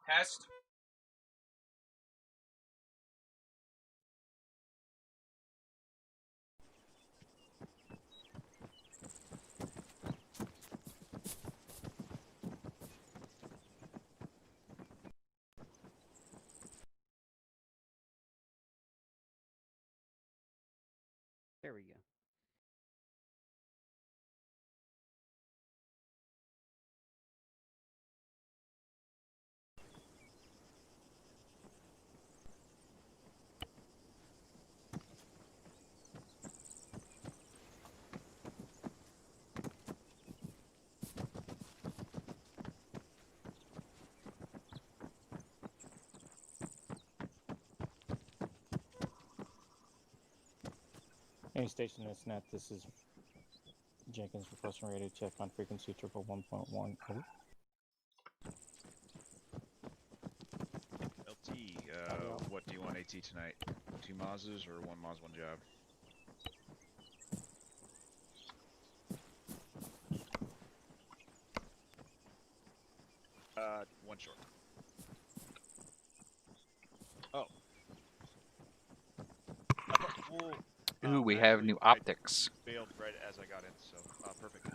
Test. There we go. Any station that's net, this is Jenkins requesting radio check on frequency 111.1. LT, what do you want AT tonight? 2 Mazas or 1 Maz, 1 job? One short. Oh. Ooh, we have new optics. I bailed right as I got in, so perfect.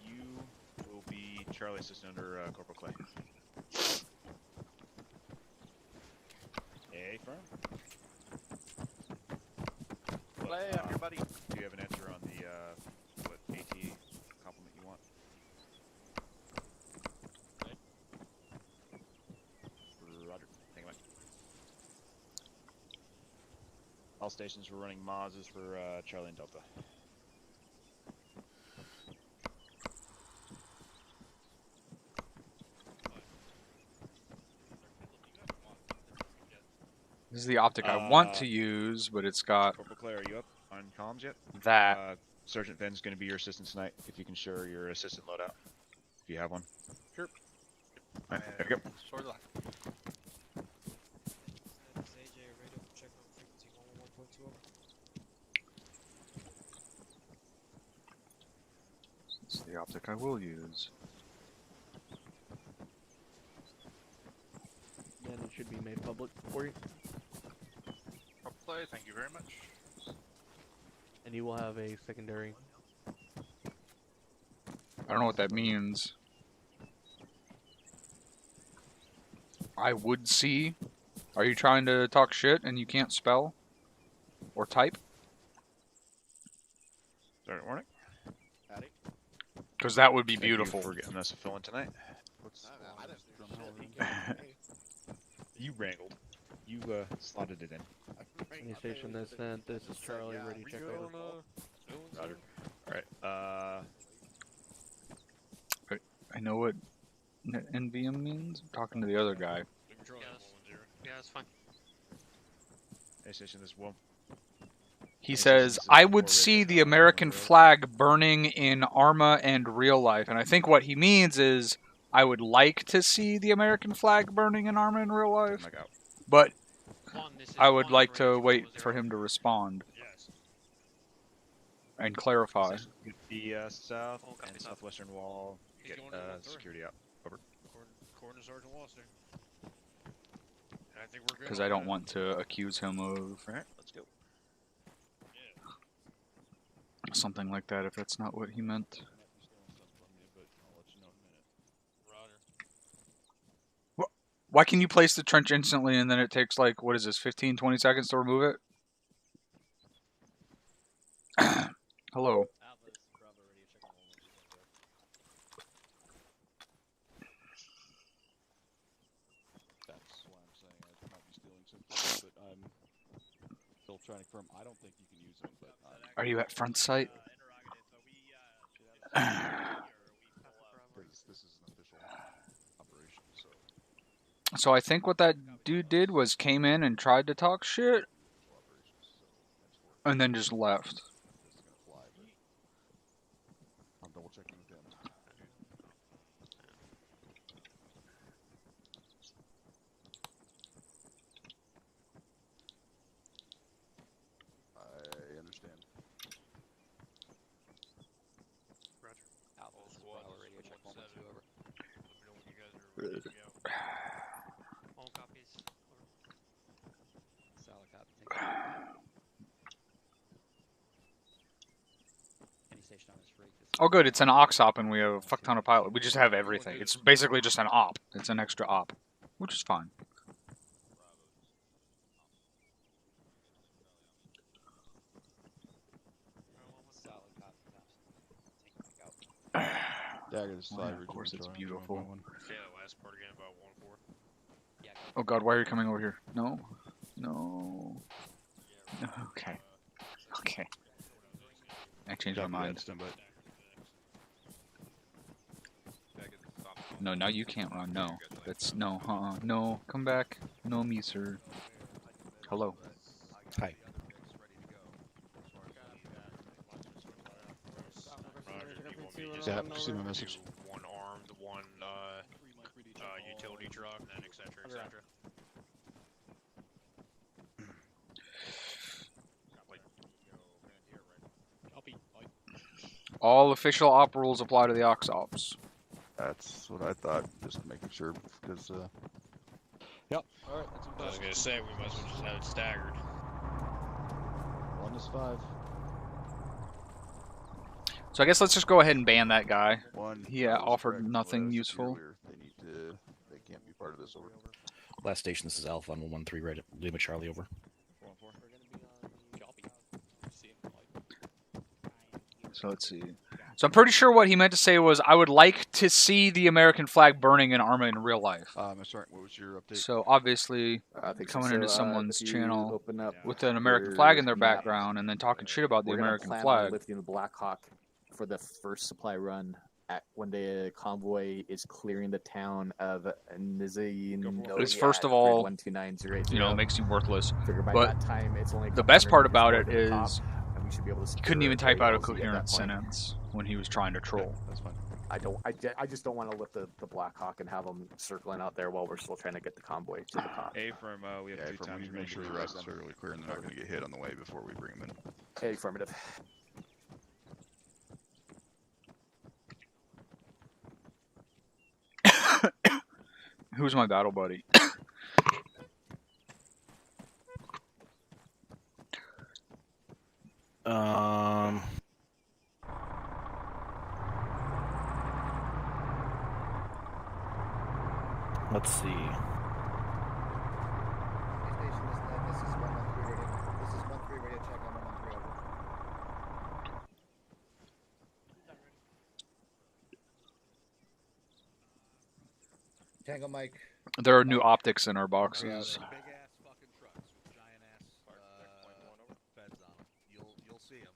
You will be Charlie assistant under Corporal Clay. Hey, firm. Clay, I'm your buddy. Do you have an answer on the what AT compliment you want? Roger. Hang on. All stations were running Mazes for Charlie and Delta. This is the optic I want to use, but it's got Corporal Clay, are you up on comms yet? that. Sergeant Finn's going to be your assistant tonight. If you can share your assistant loadout, if you have one. Sure. All right, there we go. Short line. This is the optic I will use. Then it should be made public for you. Play, thank you very much. And you will have a secondary. I don't know what that means. I would see. Are you trying to talk shit and you can't spell? Or type? Sergeant Warnick. Howdy. Because that would be Thank you beautiful. for getting us a fill in tonight. I didn't do shit. You wrangled. You slotted it in. Any station that's sent, this is Charlie, ready to check over. Roger. Alright, I know what NVM means. I'm talking to the other guy. Yeah, that's fine. A station this one. He says, I would see the American flag burning in ArmA and real life. And I think what he means is, I would like to see the American flag burning in ArmA in real life. But I would like to wait for him to respond. And clarify. Get the south and southwestern wall. Get security out. Over. Corner Sergeant Walster. I think we're good. Because I don't want to accuse him of Alright, let's go. something like that if that's not what he meant. Why can you place the trench instantly and then it takes like, what is this, 15, 20 seconds to remove it? Hello. That's why I'm saying I might be stealing something, but I'm still trying to confirm. I don't think you can use them, but Are you at front sight? this is an official operation, so. So I think what that dude did was came in and tried to talk shit, and then just left. I'm double checking with him. All copies. Solid copy. Thank you. Any station on this rig. Oh, good. It's an ox op, and we have a fuck ton of pilot. We just have everything. It's basically just an op. It's an extra op, which is fine. Solid copy. Take back out. Dagger this Well, yeah, side. of course, it's Charlie, beautiful. 1.1. Say that last part again about 1-4. Yeah. Oh god, why are you coming over here? No. No. Okay. Okay. I changed my Copy mind. that, stand by. No, now you can't run. No. That's no. No. Come back. No, me, sir. Hello. Hi. Yeah, see my message. One armed, one utility truck, and then etc. etc. All official op rules apply to the ox ops. That's what I thought. Just making sure because. Yep. All right. That's I was gonna say we might as well just have it staggered. 1 is 5. So I guess let's just go ahead and ban that guy. 1. He that was offered correct. nothing Last useful. earlier. They need to. They can't be part of this. Over. Last station, this is Alpha on 113, right? Lima Charlie over. So let's see. So I'm pretty sure what he meant to say was, I would like to see the American flag burning in ArmA in real life. Mr. Rank, what was your update? So obviously, I think coming so. into someone's If you channel open up with an American flag in their background and then talking shit about the we're gonna American plan on flag. lifting the Black Hawk for the first supply run when the convoy is clearing the town of Nizhny. It's first of all, 129080. you know, it makes you worthless. Figure by But that time, it's only a the couple best part hundred meters about more it to the top, is and we should be able to he secure couldn't even type out a aerials at that coherent point. sentence when he was trying to troll. That's fine. I just don't want to lift the Black Hawk and have them circling out there while we're still trying to get the convoy to the top. A from we have Yeah, 2 from times. we make sure the rest is fairly clear and they're not going to get hit on the way before we bring them in. Hey, affirmative. Who's my battle buddy? Let's see. This is 113 radio. This is 13 radio check on 113 over. Tango Mike. There are new optics in our boxes. Big ass fucking trucks with giant ass feds on them. You'll see them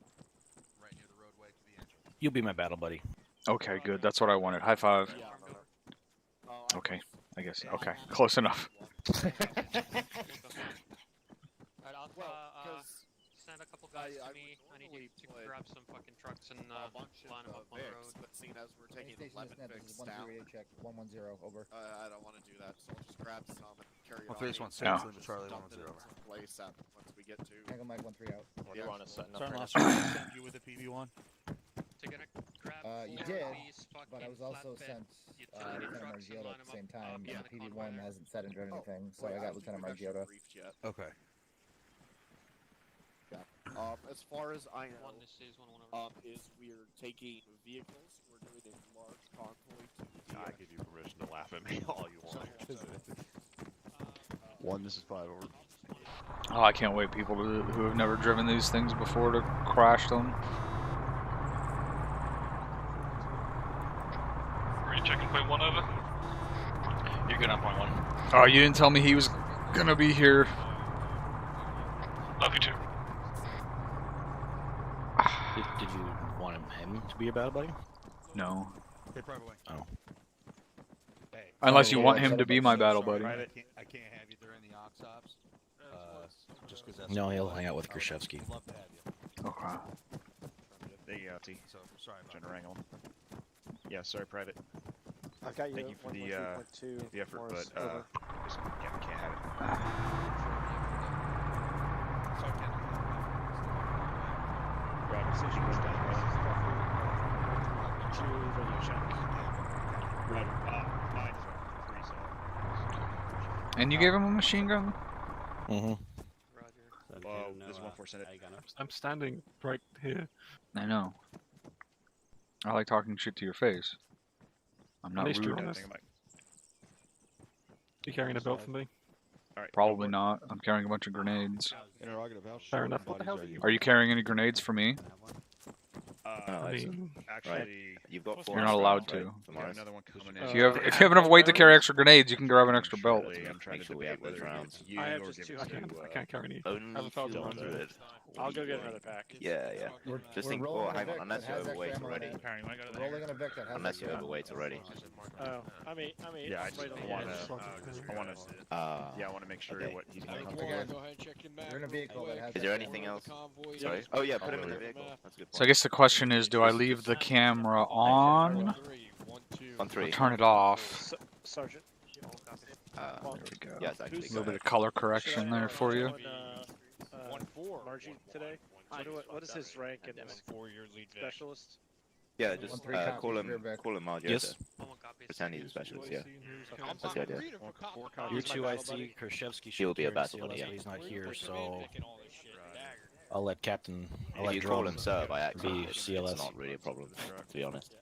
right near the roadway to the entrance. You'll be my battle buddy. Okay, good. That's what I wanted. High five. Okay, I guess. Okay, close enough. Send a couple guys to me. I need you to grab some fucking trucks and line them up on the road. But seeing as we're taking Station 11 is net. This Vicks is 13 down, radio check 110 over. I don't want to do that, so I'll just grab some and carry it on. Phase 1 Yeah. Lima Charlie Dump it 110. into place once we get to. Tango Mike 13 out. the actual- send you with a PV1? To get a grab You four did, of these but I was also flatbed sent utility Lieutenant trucks and Margiotta line at the 'em same up, time, behind and the the PD1 convoy. hasn't said or done anything, so Wait, I got don't think Lieutenant we've actually Margiotta. briefed yet. Okay. As far as I know, One this is one over. is we're taking vehicles. We're doing a large convoy to the. I give you permission to laugh at me all you want. 1, this is 5 over. Oh, I can't wait people who have never driven these things before to crash them. Are you checking point 1 over? You're good on point 1. Oh, you didn't tell me he was gonna be here. Love you too. Did you want him to be your battle buddy? No. Hey, private wing. Oh. Hey. Unless you want him to be my battle buddy. Private, I can't have you during the Ox Ops. Just because that's. No, he'll hang out with Krzyzewski. I'd love to have you. Okay. There you go, T. So, sorry about Trying to that. wrangle him. Yeah, sorry, private. I've got Thank you for the effort, but just can't have it. Right, decision was done. Two radio check. Right, 9 is right. 3 And you gave him a machine gun? Mm-hmm. This 1-4 send it. I'm standing right here. I know. I like talking shit to your face. I'm not Nice to rude. be honest. You carrying a belt for me? Probably not. I'm carrying a bunch of grenades. Interrogative, how Fair short enough. on What the hell bodies Are you carrying any grenades for me? I mean, Actually, You've got You're not allowed to. we got another one coming in. If you have enough weight to carry extra grenades, you can grab an extra belt. I'm trying Make to sure we debate have those whether rounds. it's you I have or just give two. it to, I can't carry any. Only Have a 200. I'll go get another pack. Yeah, yeah. Just think, rolling hang a on, Vic unless that you're has extra overweight ammo in already. it. We're rolling in a Vic that has Unless extra you're ammo. overweight already. Oh, I mean, Yeah, I just right on want the edge. to. I want to make sure okay. what he's Okay. going Again, Go ahead and check your map. You're in a vehicle that has Is there extra anything ammo. else? Sorry? Oh yeah, put him in the vehicle. That's a good point. So I guess the question is, do I leave the camera on 1-3. or turn it off? Sergeant. There we go. Yes, actually. A little bit of color correction there for you. Margie today. What is his rank in this? 4-year lead Specialist. Yeah, just 1-3 call copies, rear him back. Mariota. Yes. Pretend he's a specialist, yeah. That's the idea. Your 2IC, Krashevsky He'll should be a carry battle CLS, buddy, yeah. but he's not here, so I'll let Captain. If you call him sir by accident, be it's CLS. not really a problem, to be honest.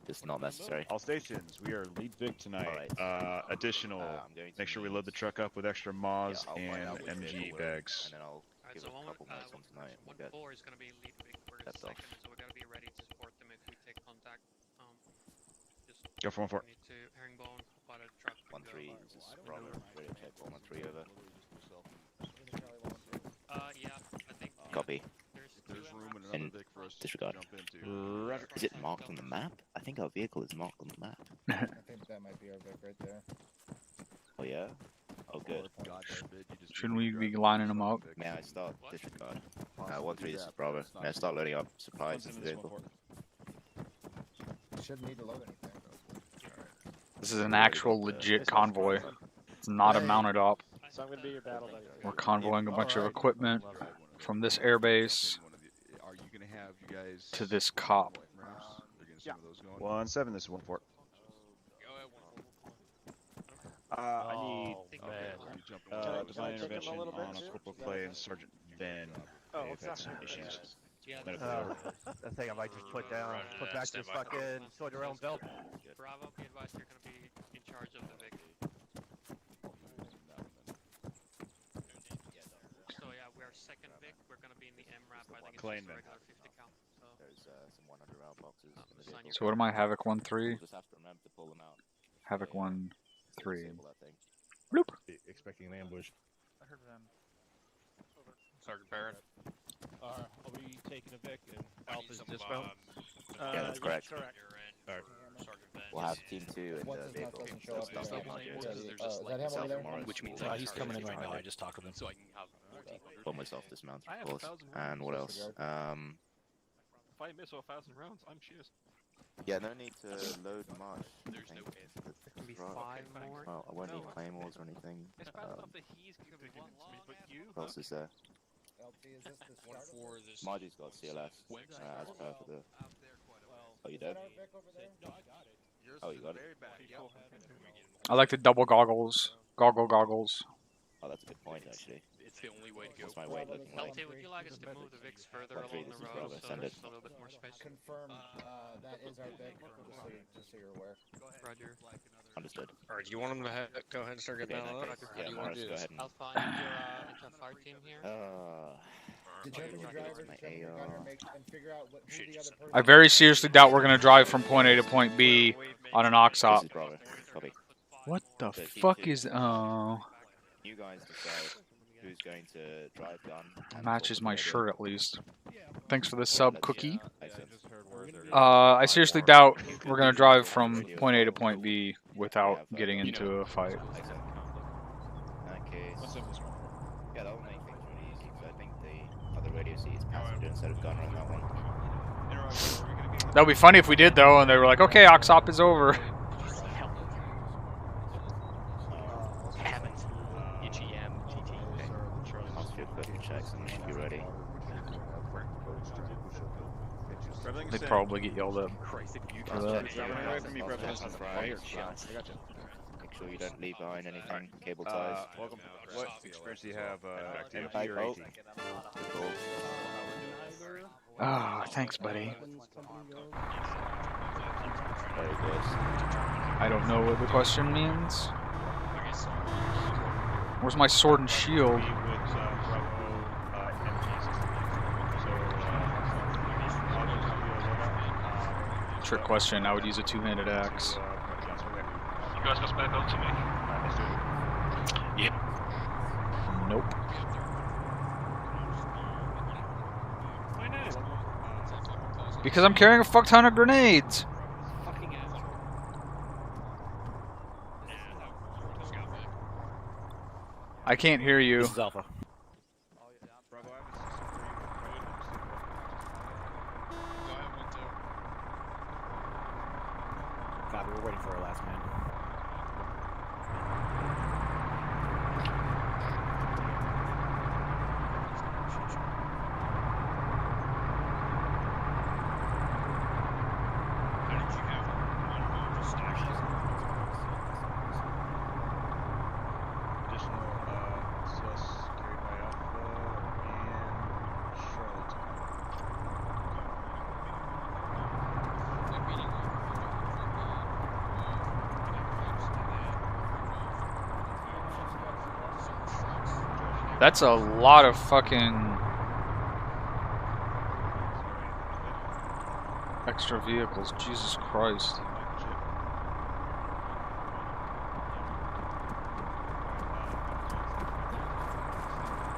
It's not necessary. All stations, we are lead Vic tonight. Alright. Additional, make sure we load the truck up with extra Moz and MG bags. And then I'll Alright, give so it a couple minutes on tonight. We'll get 1-4 is gonna be lead big for the That's off. second, so we gotta be ready to support them if we take contact. Just Go for 1-4. need to herringbone, hop out of the truck. and 1-3, go. this is Bravo. Radio check 1-3 over. Yeah, I think Copy. there's room in And another Vic for us to disregard. jump into. Is it marked on the map? I think our vehicle is marked on the map. I think that might be our Vic right there. Oh yeah? Oh good. God forbid you just Shouldn't we be lining them up? May I start disregard? 1-3, this is Bravo. May I start loading up supplies into the vehicle? Shouldn't need to load anything. This is an actual legit convoy. It's not a mounted op. So I'm gonna be your battle buddy. We're convoying a bunch of equipment from this airbase Are you gonna have you guys to this cop. We're getting some of those going. 1-7, this is 1-4. I need divine intervention on Corporal Clay and Sergeant Ben. They've had some issues. I think I might just put back this fucking sort your own belt. Bravo, be advised you're gonna be in charge of the Vic. So yeah, we're second Vic. We're gonna be in the MRAP. I think it's just a regular 50 cal. So There's some 100 round boxes in the vehicle. So what am I? Havoc 1-3. We'll just have to remember to pull them out. Havoc 1-3. Disable that thing. Bloop. Expecting an ambush. I heard them. Sergeant Barrett. Are we taking a Vic and Alpha's dismount? Yeah, that's correct. Alright. Sergeant Ben. We'll have team 2 in Once the his mouth vehicle. doesn't show up, Stuff yeah. like Mariota. Is that him over there? Which means He's coming in right now. I just talked with him. so I can have 14. Almost off dismount, I of have course. 1,000 And what else? If I miss 1,000 rounds, I'm cheers. Yeah, no need to load much. There's no hit. Can be 5 more. Well, I won't need claymores or anything. It's bad enough that he's gonna be giving it to me, but you. What else is there? LT, is this the start of 1-4 this. Margie's got CLS as per for the. Oh, you did? Vic over there? Oh, you got it. I like the double goggles. Goggles. Oh, that's a good point, actually. It's the only way to go. What's my weight looking like? LT, would you like us to move the Vics further 1-3, along this the is road Bravo. so Send there's it. a little bit more space? Confirm, that is our Vic, just so you're aware. Roger. Understood. Alright, do you want him to go ahead and start getting Okay, in down that on case, it? yeah, How do you want Morris, to do go this? ahead and. Alpha, I need your fire team here. Determine your driver, my determine your AR. gunner, and figure out who the other person I very seriously doubt we're gonna drive from point A to point B on an ox This op. is Bravo. Copy. What the So, fuck Team 2, is? Oh, You guys decide who's going to drive gun. and matches pull my the radio. shirt at least. Thanks for the sub, Let's- Cookie. Excellent. I seriously doubt we're gonna drive from point A to point B without getting into a fight. Excellent. In that case, yeah, that will make things really easy. So I think the other radio seat is passenger instead of gunner on that one. That would be funny if we did though, and they were like, "Okay, ox op is over." Ask your equipment checks and we should be ready. They'd probably get yelled at. Check. Away from me, Bravo. Fries. make sure you don't leave behind anything, cable ties. Welcome. What experience do you have, And MT or AT? Oh, thanks, buddy. Very good. I don't know what the question means. Where's my sword and shield? Trick question. I would use a two-handed axe. You guys got spare build to me? Yep. Nope. Because I'm carrying a fuck ton of grenades. I can't hear you. This is Alpha. Copy, we're waiting for our last man. That's a lot of fucking extra vehicles. Jesus Christ.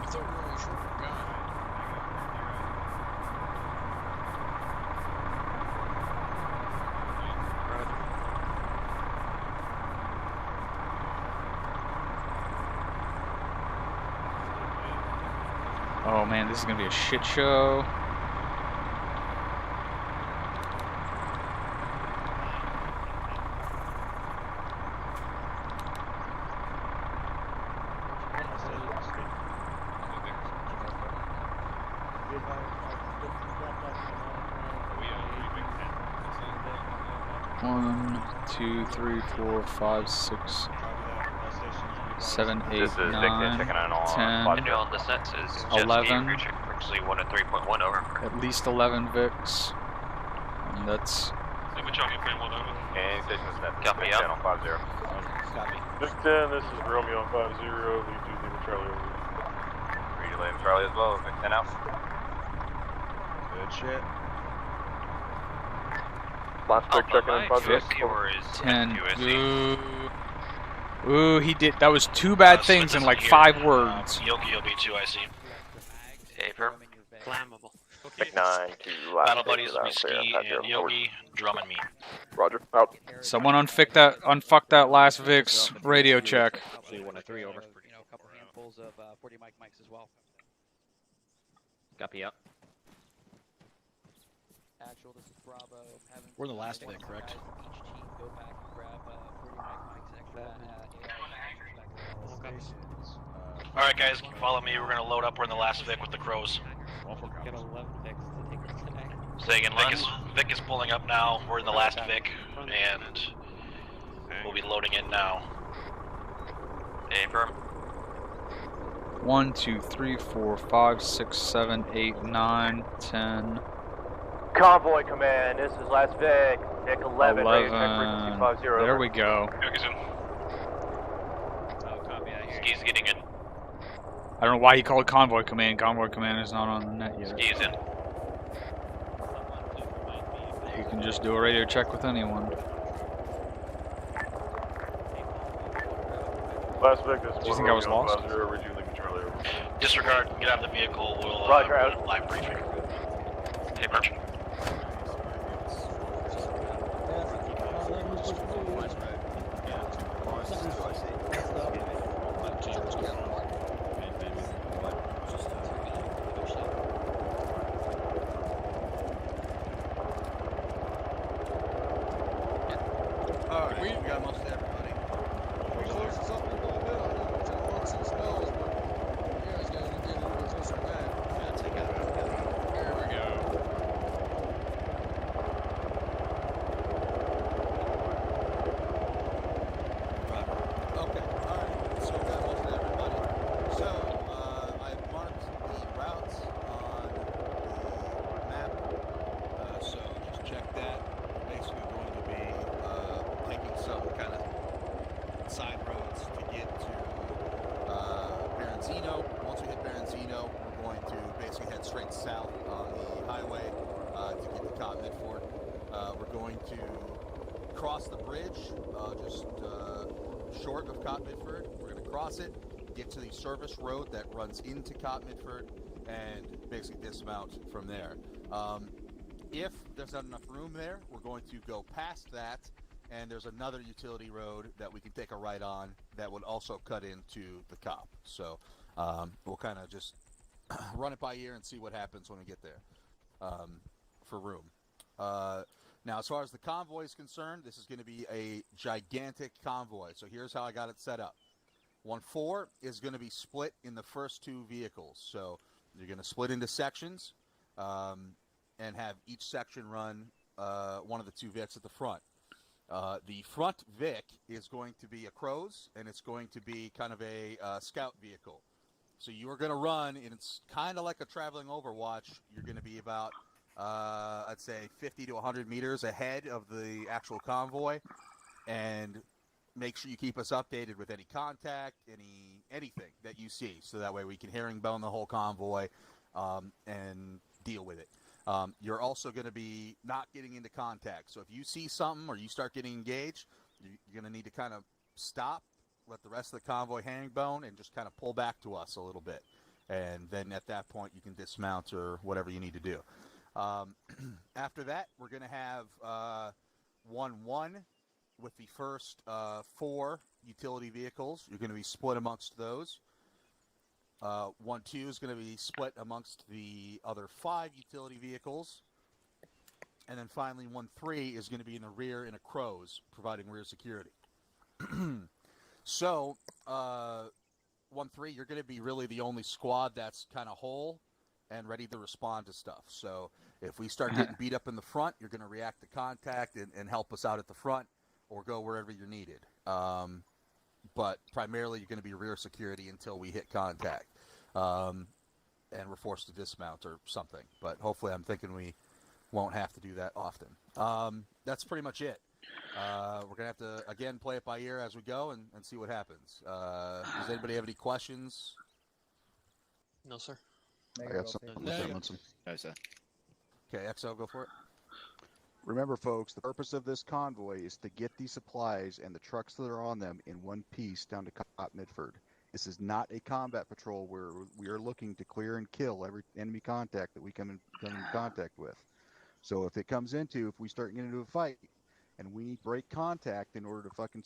It's a really short gun. Oh man, this is gonna be a shit show. One, 2, 3, 4, 5, 6, 7, 8, 9, 10, 11. At least 11 Vics. And that's... Lima Charlie 3-1 over. Copy out. Channel 50. Copy. Vic 10, this is Romeo on 50. Lead to Lima Charlie over. Read to Lima Charlie as well. Vic 10 out. Good shit. Last Vic checking in 10. Ooh, he did. That was two bad things in like 5 words. Yogi LB2, I see. Paper. Flammable. Vic 9 to Battle Buddies, Whiskey, and Yogi, Drum and me. Roger, out. Someone unfuck that last Vic's radio check. 1 to 3 over. You know, a couple handfuls of 40 mics as well. Copy out. Actual, this is Bravo. We're in the last Vic, correct? Each team go back and grab 40 mics extra. Alright guys, follow me. We're gonna load up. We're in the last Vic with the crows. Get 11 Vics to take us today. Say again, Vic is pulling up now. We're in the last Vic, and we'll be loading in now. Affirm. 1, 2, 3, 4, 5, 6, 7, 8, 9, 10. Convoy command, this is last Vic. Vic 11, ready to check frequency 50. There we go. Ski's getting in. I don't know why he called convoy command. Convoy command is not on the net yet. Ski's in. You can just do a radio check with anyone. Last Vic is Do you think I was lost? Disregard, get out of the vehicle. We'll Roger, live briefing. Paper. Alright, we got most of everybody. We close this up a little bit. I don't know what y'all want some spells, but you guys gotta get a little closer to that. Here we go. Midford. We're going to cross the bridge, just short of Cot Midford. We're going to cross it, get to the service road that runs into Cot Midford, and basically dismount from there. If there's not enough room there, we're going to go past that, and there's another utility road that we can take a right on that would also cut into the COP. So we'll kind of just run it by ear and see what happens when we get there for room. Now, as far as the convoy is concerned, this is going to be a gigantic convoy. So here's how I got it set up. 1-4 is going to be split in the first two vehicles. So you're going to split into sections and have each section run one of the two Vics at the front. The front Vic is going to be a Crows, and it's going to be kind of a scout vehicle. So you are going to run, and it's kind of like a traveling Overwatch. You're going to be about, I'd say, 50 to 100 meters ahead of the actual convoy, and make sure you keep us updated with any contact, anything that you see, so that way we can herringbone the whole convoy and deal with it. You're also going to be not getting into contact. So if you see something or you start getting engaged, you're going to need to kind of stop, let the rest of the convoy herringbone, and just kind of pull back to us a little bit. And then at that point, you can dismount or whatever you need to do. After that, we're going to have 1-1 with the first 4 utility vehicles. You're going to be split amongst those. 1-2 is going to be split amongst the other 5 utility vehicles. And then finally, 1-3 is going to be in the rear in a Crows, providing rear security. So, 1-3, you're going to be really the only squad that's kind of whole and ready to respond to stuff. So, if we start getting beat up in the front, you're going to react to contact and help us out at the front or go wherever you're needed. But primarily, you're going to be rear security until we hit contact. And we're forced to dismount or something. But hopefully, I'm thinking we won't have to do that often. That's pretty much it. We're going to have to, again, play it by ear as we go and see what happens. Does anybody have any questions? No, sir. I got something. No, sir. Okay, XO, go for it. Remember, folks, the purpose of this convoy is to get these supplies and the trucks that are on them in one piece down to Cop Midford. This is not a combat patrol where we are looking to clear and kill every enemy contact that we come in contact with. So if it comes into, if we start getting into a fight and we need to break contact in order to fucking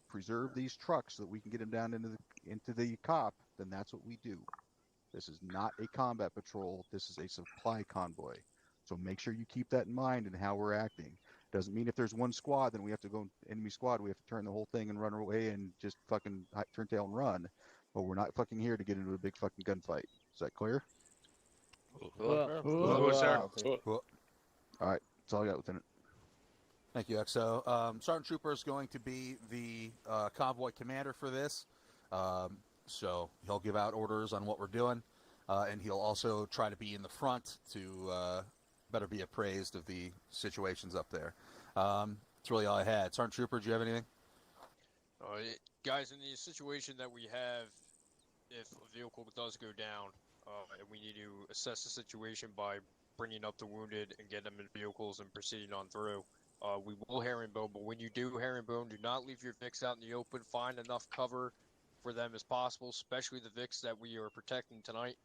preserve these trucks so that we can get them down into the COP, then that's what we do. This is not a combat patrol. This is a supply convoy. So make sure you keep that in mind in how we're acting. Doesn't mean if there's one squad, then we have to go enemy squad. We have to turn the whole thing and run away and just fucking turn tail and run. But we're not fucking here to get into a big fucking gunfight. Is that clear? Cool. All right. That's all I got, Lieutenant. Thank you, XO. Sergeant Trooper is going to be the convoy commander for this. So he'll give out orders on what we're doing. And he'll also try to be in the front to better be appraised of the situations up there. That's really all I had. Sergeant Trooper, do you have anything? Guys, in the situation that we have, if a vehicle does go down, and we need to assess the situation by bringing up the wounded and getting them in vehicles and proceeding on through, we will herringbone, but when you do herringbone, do not leave your Vics out in the open. Find enough cover for them as possible, especially the Vics that we are protecting tonight.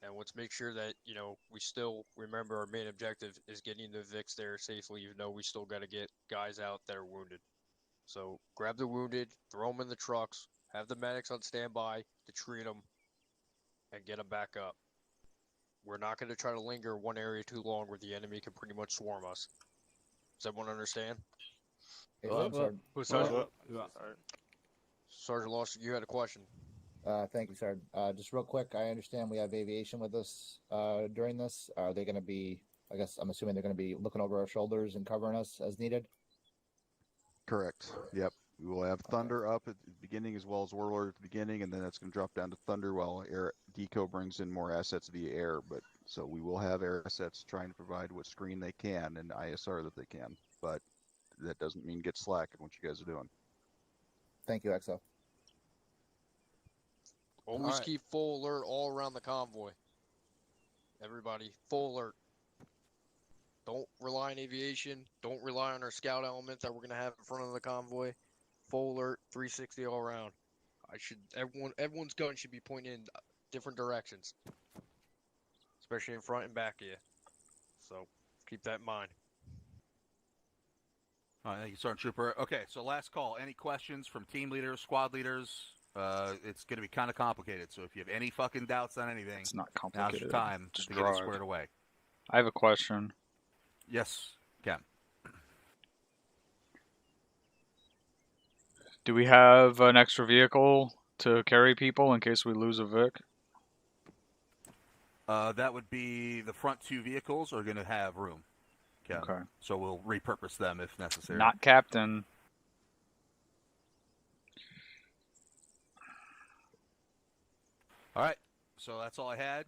And let's make sure that, you know, we still remember our main objective is getting the Vics there safely, even though we still got to get guys out that are wounded. So grab the wounded, throw them in the trucks, have the medics on standby to treat them, and get them back up. We're not going to try to linger in one area too long where the enemy can pretty much swarm us. Does everyone understand? Sergeant Lawson, you had a question. Thank you, Sergeant. Just real quick, I understand we have aviation with us during this. Are they going to be, I guess I'm assuming they're going to be looking over our shoulders and covering us as needed? Correct. Yep. We will have Thunder up at the beginning as well as Warlord at the beginning, and then it's going to drop down to Thunder while Air Deco brings in more assets via air. But so we will have air assets trying to provide what screen they can and ISR that they can. But that doesn't mean get slack in what you guys are doing. Thank you, XO. Always keep full alert all around the convoy. Everybody, full alert. Don't rely on aviation. Don't rely on our scout element that we're gonna have in front of the convoy. Full alert, 360 all around. Everyone's gun should be pointing in different directions, especially in front and back of you. So keep that in mind. All right, thank you, Sergeant Trooper. Okay, so last call. Any questions from team leaders, squad leaders? It's going to be kind of complicated, so if you have any fucking doubts on anything, It's not now's complicated. your time Just to get it drive. squared away. I have a question. Yes, Ken. Do we have an extra vehicle to carry people in case we lose a Vic? That would be the front two vehicles are going to have room. Ken. Okay. So we'll repurpose them if necessary. Not Captain. All right, so that's all I had.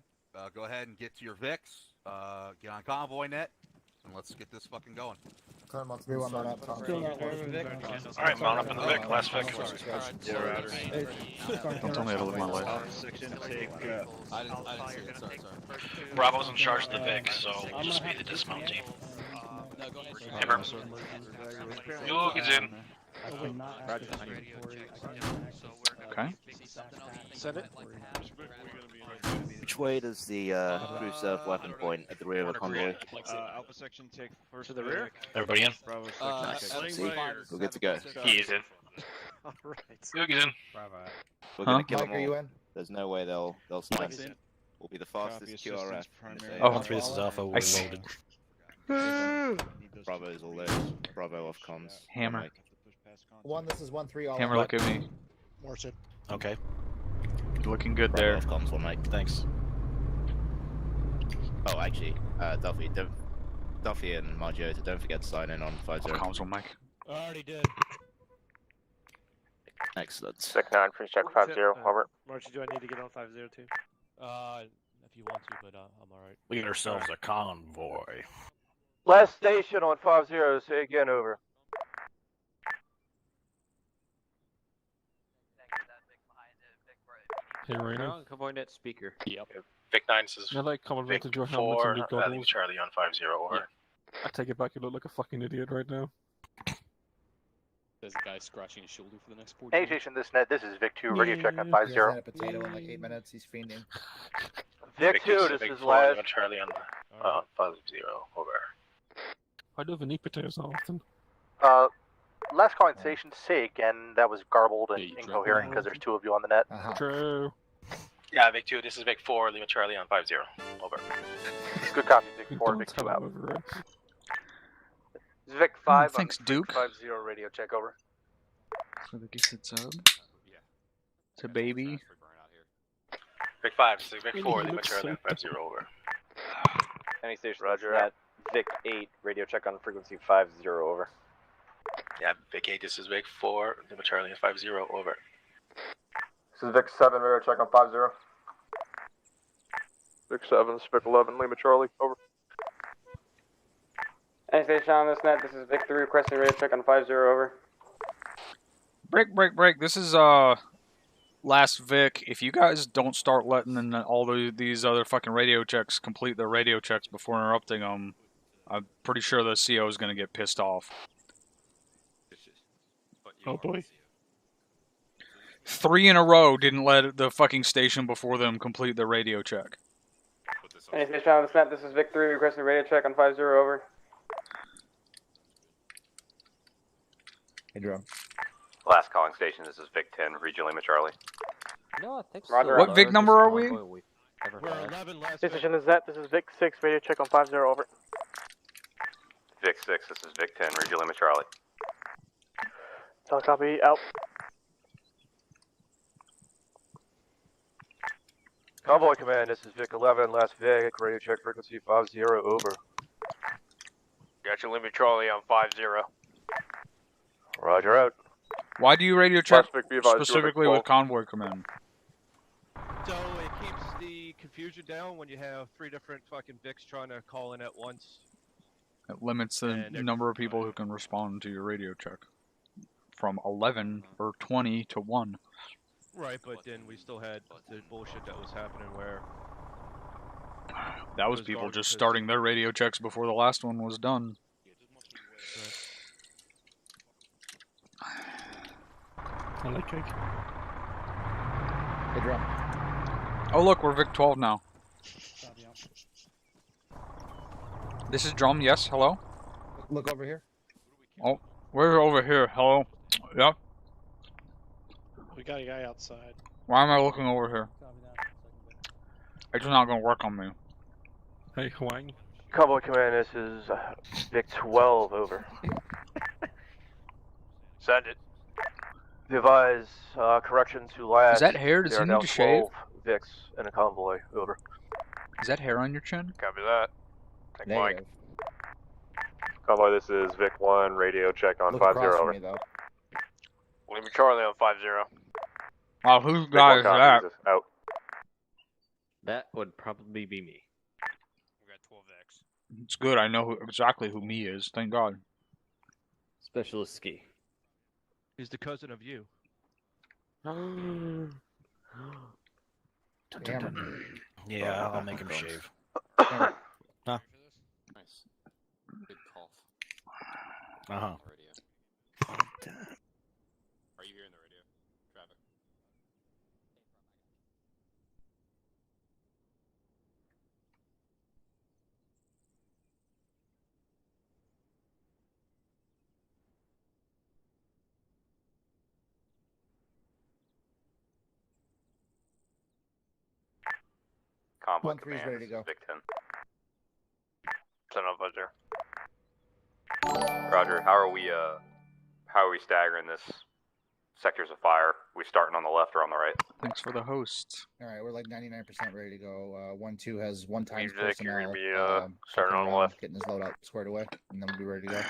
Go ahead and get to your VIX. Get on convoy net, and let's get this fucking going. Current month, we want that up. Alright, mount up in the Vic, last Vic. Don't tell me how to live my life. I didn't see it. Sorry. Bravo's in charge of the Vic, so we'll just be the dismount team. Hammer. Yo, gets in. Okay. Set it. Which way does the crew serve weapon point at the rear of the convoy? Alpha section, take first. To the rear? Everybody in? Bravo section, See? We're good to go. He's in. Alright. Yo, get in. We're gonna kill Mike, them are you all. in? There's no way they'll snipe us. We'll be the fastest QRF. Oh, 3, this is Alpha. We're loaded. Bravo's all those. Bravo off comms. Hammer. This is 1-3 all. Hammer, look at me. Morrison. Okay. Looking good Bravo there. off comms, 1 Mike. Thanks. Oh, actually, Duffy and Margiotta, don't forget to sign in on 50. Comms on Mike. I already did. Excellent. Sec 9, free check 50, over. Marcy, do I need to get on 50 too? If you want to, but I'm alright. We get ourselves a convoy. Last station on 50, say again, over. Hey, Rainer. Convoy net speaker. Yep. Vic 9 says I like complimented Vic your helmets 4, and your goggles. Charlie on 50, over. I take it back, you look like a fucking idiot right now. There's a guy scratching his shoulder for the next 40 Hey, station, this net, this is Vic 2, radio check on 50. He's had a potato in like 8 minutes, he's fiending. Vic 2, this Vic is 4, last. Charlie on 50, over. I don't even eat potatoes often. Last calling station, SAIC, and that was garbled and incoherent because there's 2 of you on the net. True. Yeah, Vic 2, this is Vic 4, Lima Charlie on 50, over. Good copy, Vic 4, Vic 2 out. Vic 5 thanks, on Duke. 50, radio check, over. So the gift sub. To baby. Vic 5, this is Vic 4, Lima Charlie on 50, over. Any station, Roger. At Vic 8, radio check on frequency 50, over. Yeah, Vic 8, this is Vic 4, Lima Charlie on 50, over. This is Vic 7, radio check on 50. Vic 7, Vic 11, Lima Charlie, over. Any station on this net, this is Vic 3 requesting radio check on 50, over. Break. This is last Vic. If you guys don't start letting in all these other fucking radio checks complete their radio checks before interrupting them, I'm pretty sure the CO is going to get pissed off. Oh boy. 3 in a row didn't let the fucking station before them complete their radio check. Any station on this net, this is Vic 3 requesting radio check on 50, over. Hey, Jerome. Last calling station, this is Vic 10, region Lima Charlie. No, I think Roger. What Vic number are we? We're 11 last. This station is net, this is Vic 6, radio check on 50, over. Vic 6, this is Vic 10, region Lima Charlie. Telecopy, out. Convoy command, this is Vic 11, last Vic, radio check frequency 50, over. Gotcha, Lima Charlie on 50. Roger out. Why do you radio check Last Vic, be advised, specifically Vic with convoy command? So it keeps the confusion down when you have 3 different fucking Vics trying to call in at once. It limits the number of people who can respond to your radio check from 11 or 20 to 1. Right, but then we still had the bullshit that was happening where That was people just starting their radio checks before the last one was done. I like cake. Hey, Drum. Oh look, we're Vic 12 now. This is Drum, yes, hello? Look over here. Oh, we're over here, hello? Yep. We got a guy outside. Why am I looking over here? It's not gonna work on me. Hey, Hawaiian. Convoy Command, this is Vic 12, over. Send it. Devise correction to last. Is that hair? Does There he are need now to shave? 12 Vics in a convoy, over. Is that hair on your chin? Copy that. Take Mike. Convoy, this is Vic 1, radio check on Look 50, across from over. me, though. Lima Charlie on 50. Wow, whose guy is that? Out. That would probably be me. We got 12X. It's good, I know exactly who me is, thank God. Specialist ski. He's the cousin of you. Yeah, I'll make him shave. Huh? Nice. Big cough. Uh-huh. Are you hearing the radio? Traffic. Convoy Command, ready to go. Vic 10. 10 on 50. Roger, how are we staggering this sectors of fire? We starting on the left or on the right? Thanks for the host. All right, we're like 99% ready to go. 1-2 has one times Vic, you're personnel. gonna be starting on the left. Getting his load out squared away, and then we'll be ready to go.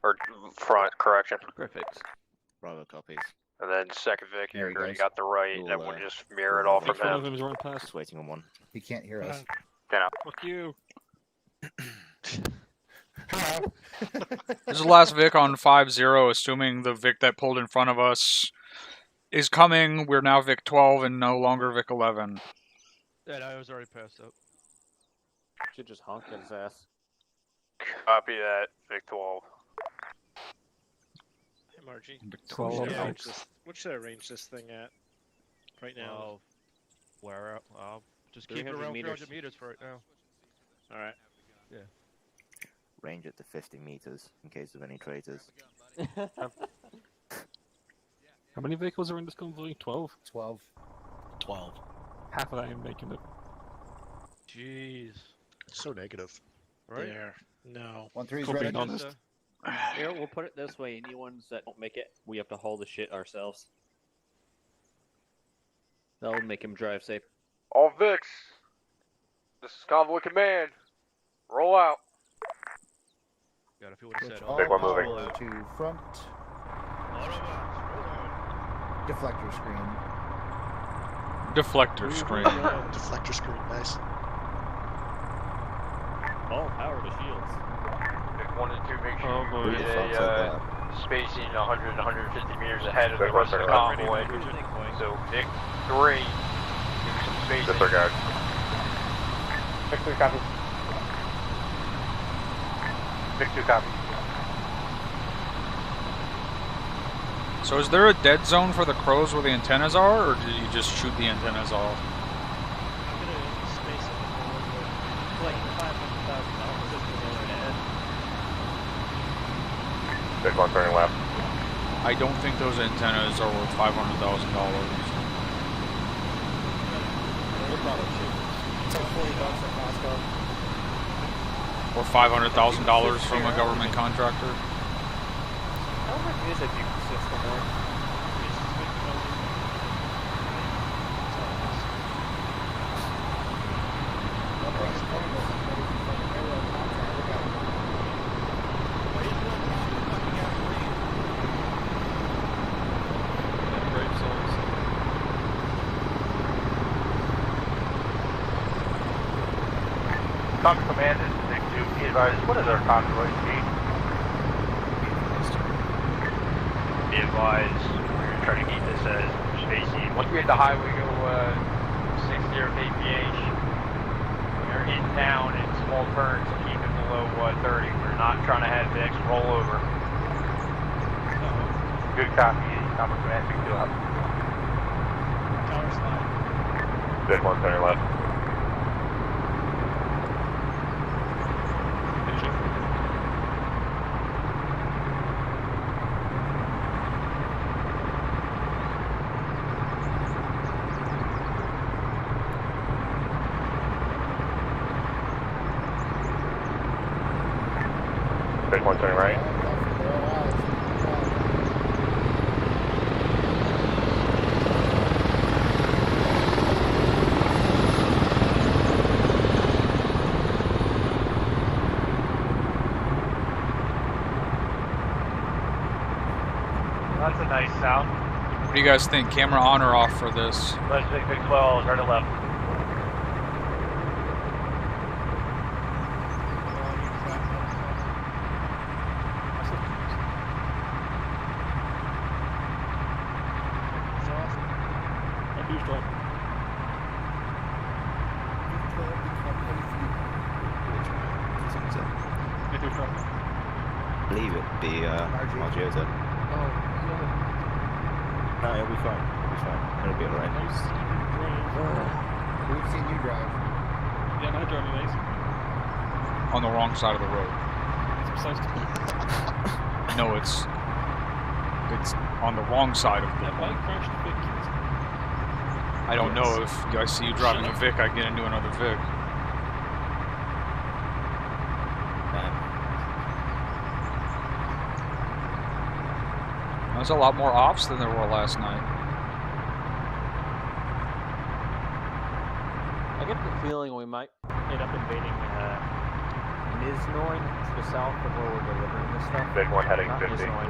Or front, correction. Perfect. Bravo copies. And then second Vic, There you he already goes. got the right, Cool, and we'll just mirror it all from One of him. them is running past. Just waiting on one. He can't hear us. 10 out. Fuck you. This is the last Vic on 5-0, assuming the Vic that pulled in front of us is coming. We're now Vic 12 and no longer Vic 11. Yeah, I was already passed up. Should just honk at his ass. Copy that, Vic 12. Hey, Margie. Vic What 12. should I range this thing at right now? Where? Just keep it 300 around meters. 300 meters for right now. Alright. Yeah. Range it to 50 meters in case of any traitors. How many vehicles are in this convoy? 12? 12. 12. Half of that ain't making it. Jeez. So negative. Right? There. No. 1-3's For ready. being honest. Here, we'll put it this way. Any ones that don't make it, we have to haul the shit ourselves. That'll make him drive safe. All Vics. This is Convoy Command. Roll out. God, if he would have said, All Big one moving. power to front. Deflector screen. Deflector screen. Deflector screen, nice. All power to shields. Vic 1 and 2, make sure Oh, you boy. get a spacing 100 to 150 meters ahead of the rest of the convoy. So Vic 3, give me some spacing. Disregard. Vic 3 copy. Vic 2 copy. So is there a dead zone for the crows where the antennas are, or do you just shoot the antennas off? I'm gonna space it Like $500,000 Vic 1 turning left. I don't think those antennas are worth $500,000. We'll probably shoot. It's like $40 at Costco. Or $500,000 from a government contractor. How much is a Duke system worth? Convoy Command, this is Vic 2. Be advised, what is our convoy speed? Be advised, we're trying to keep this as spacey. Once we hit the highway, go 60 kph. small turns, keep it below 30. We're not trying to have Vics roll over. Good copy. Combo command, Vic 2 up. Tower slide. Vic 1 center left. Vic 1 turning right. That's a nice sound. What do you guys think? Camera on or off for this? Let's take Vic 12, right to left. Leave it be Margioza. No, it'll be fine. It'll be fine. It'll be alright. We've seen you drive. Yeah, I drive amazing. On the wrong side of the road. It's supposed to be. No, it's on the wrong side of the That road. bike crashed a big kid. I don't know if I see you driving a Vic, I get into another Vic. There's a lot more ops than there were last night. I get the feeling we might end up invading Nizhnoy to the south of where we're delivering this stuff. Vic 1 heading Not 50. Nizhnoy,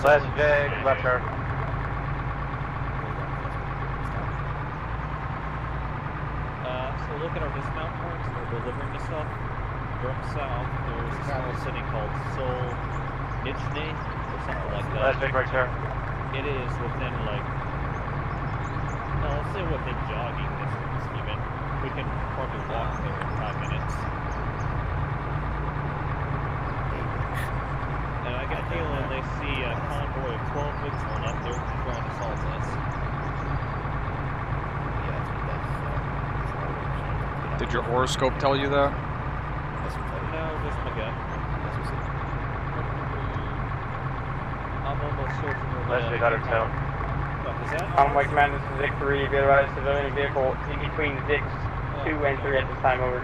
Last Vic, left turn. So look at our dismount points where we're delivering this stuff. From south, there's a small city called Nizhny, or something like that. Last Vic, right turn. It is within like, let's say within jogging distance even. We can probably walk there in 5 minutes. And I got a feeling they see a convoy of 12 Vics going up there to try and assault us. Did your horoscope tell you that? No, just my gut. I'm almost certain we're Last Vic, out of town. Convoy command, this is Vic 3. Be advised, civilian vehicle in between Vics 2 and 3 at this time, over.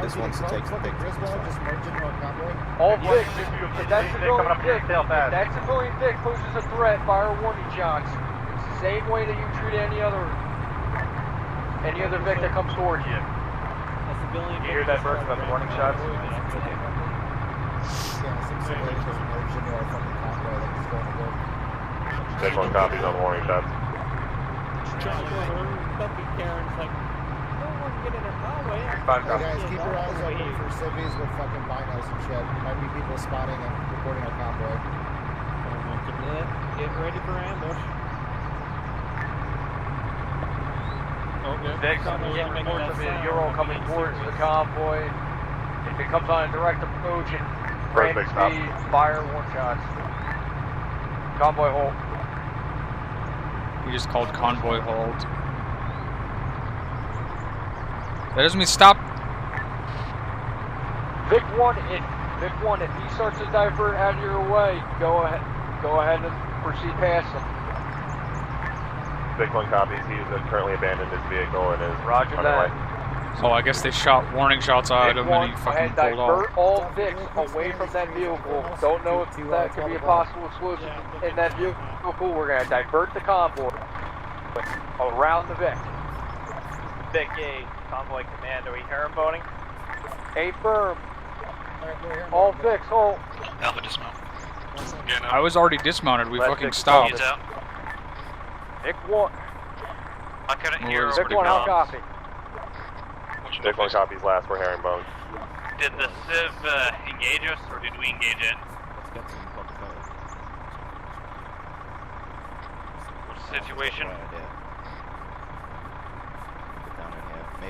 This wants to take some pictures. Just merge into our convoy. All Vic, if that civilian Vic, that civilian Vic poses a threat, fire warning shots. It's the same way that you treat any other Vic that comes towards you. You hear that burst about the warning shots? Yeah, some civilians just merged into our fucking convoy that was going to work. Vic 1 copies on the warning shots. Bumpy Karen's like, no one get in a highway. Hey guys, keep your eyes open for civvies with fucking binos and shit. Might be people spotting and reporting our convoy. Get ready for ambush. Vic, I'm getting reports of a Euro coming towards the convoy. If it comes on a direct approach and First ramp Vic, stop. speed, fire warning shots. Convoy hold. You just called convoy hold. That doesn't mean stop. Vic 1, if he starts to divert out of your way, go ahead and proceed past him. Vic 1 copies. He's currently abandoned his vehicle and is Roger on that. the way. Oh, I guess they shot warning shots at him and he fucking pulled off. Divert all Vics away from that vehicle. Don't know if that could be a possible explosive in that vehicle. We're going to divert the convoy around the Vic. Vic A, convoy command, are we herringboning? A firm. All Vics, hold. Alpha dismount. I was already dismounted, we fucking stopped. He's out. Vic 1. I couldn't hear Vic 1, I'll copy. Vic 1 copies last. We're herringbone. Did the Civ engage us, or did we engage it? What's the situation?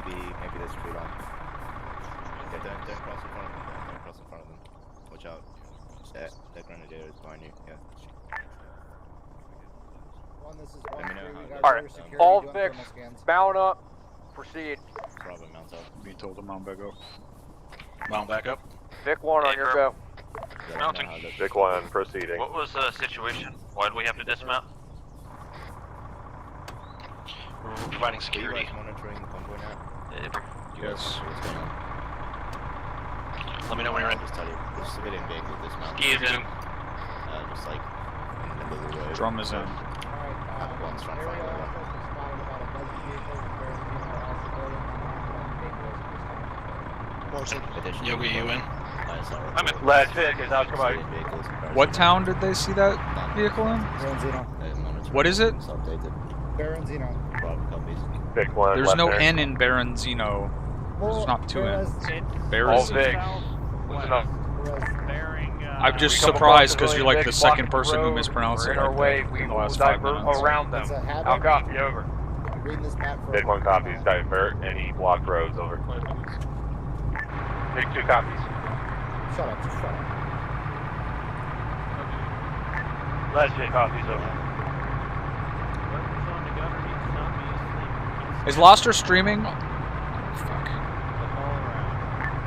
maybe there's a tree line. Yeah, don't cross in front of them. Don't cross in front of them. Watch out. That grenadier is behind you. Yeah. Alright, all Vicks, mount up, proceed. Bravo, mount up. Be told to mount back up. Mount back up. Vic 1 on your go. Mounting. Vic 1, proceeding. What was the situation? Why did we have to dismount? We're providing security. Monitoring convoy now. Yes. Let me know when you're ready. Just tell you, the civilian vehicle dismounted. Ski is in. Just like in the middle of the road. Drum is in. One's trying to find Yogi, you in? I'm in. Last Vic is out. Come on. What town did they see that vehicle in? What is it? Baronzino. Vic 1, There's left no there. N in Baronzino. There's not two N's. All Baronzino. Vicks. Listen up. I'm just We come surprised across because you're like the civilian second Vicks person who blocked the mispronounced road. it We're in our like way. that We in the will last 5 divert minutes. around them. I'll copy over. Reading this map for Vic 1 copies, divert any blocked roads, over. Vic 2 copies. Shut up, just shut up. Last Vic copies, over. Is Loster streaming?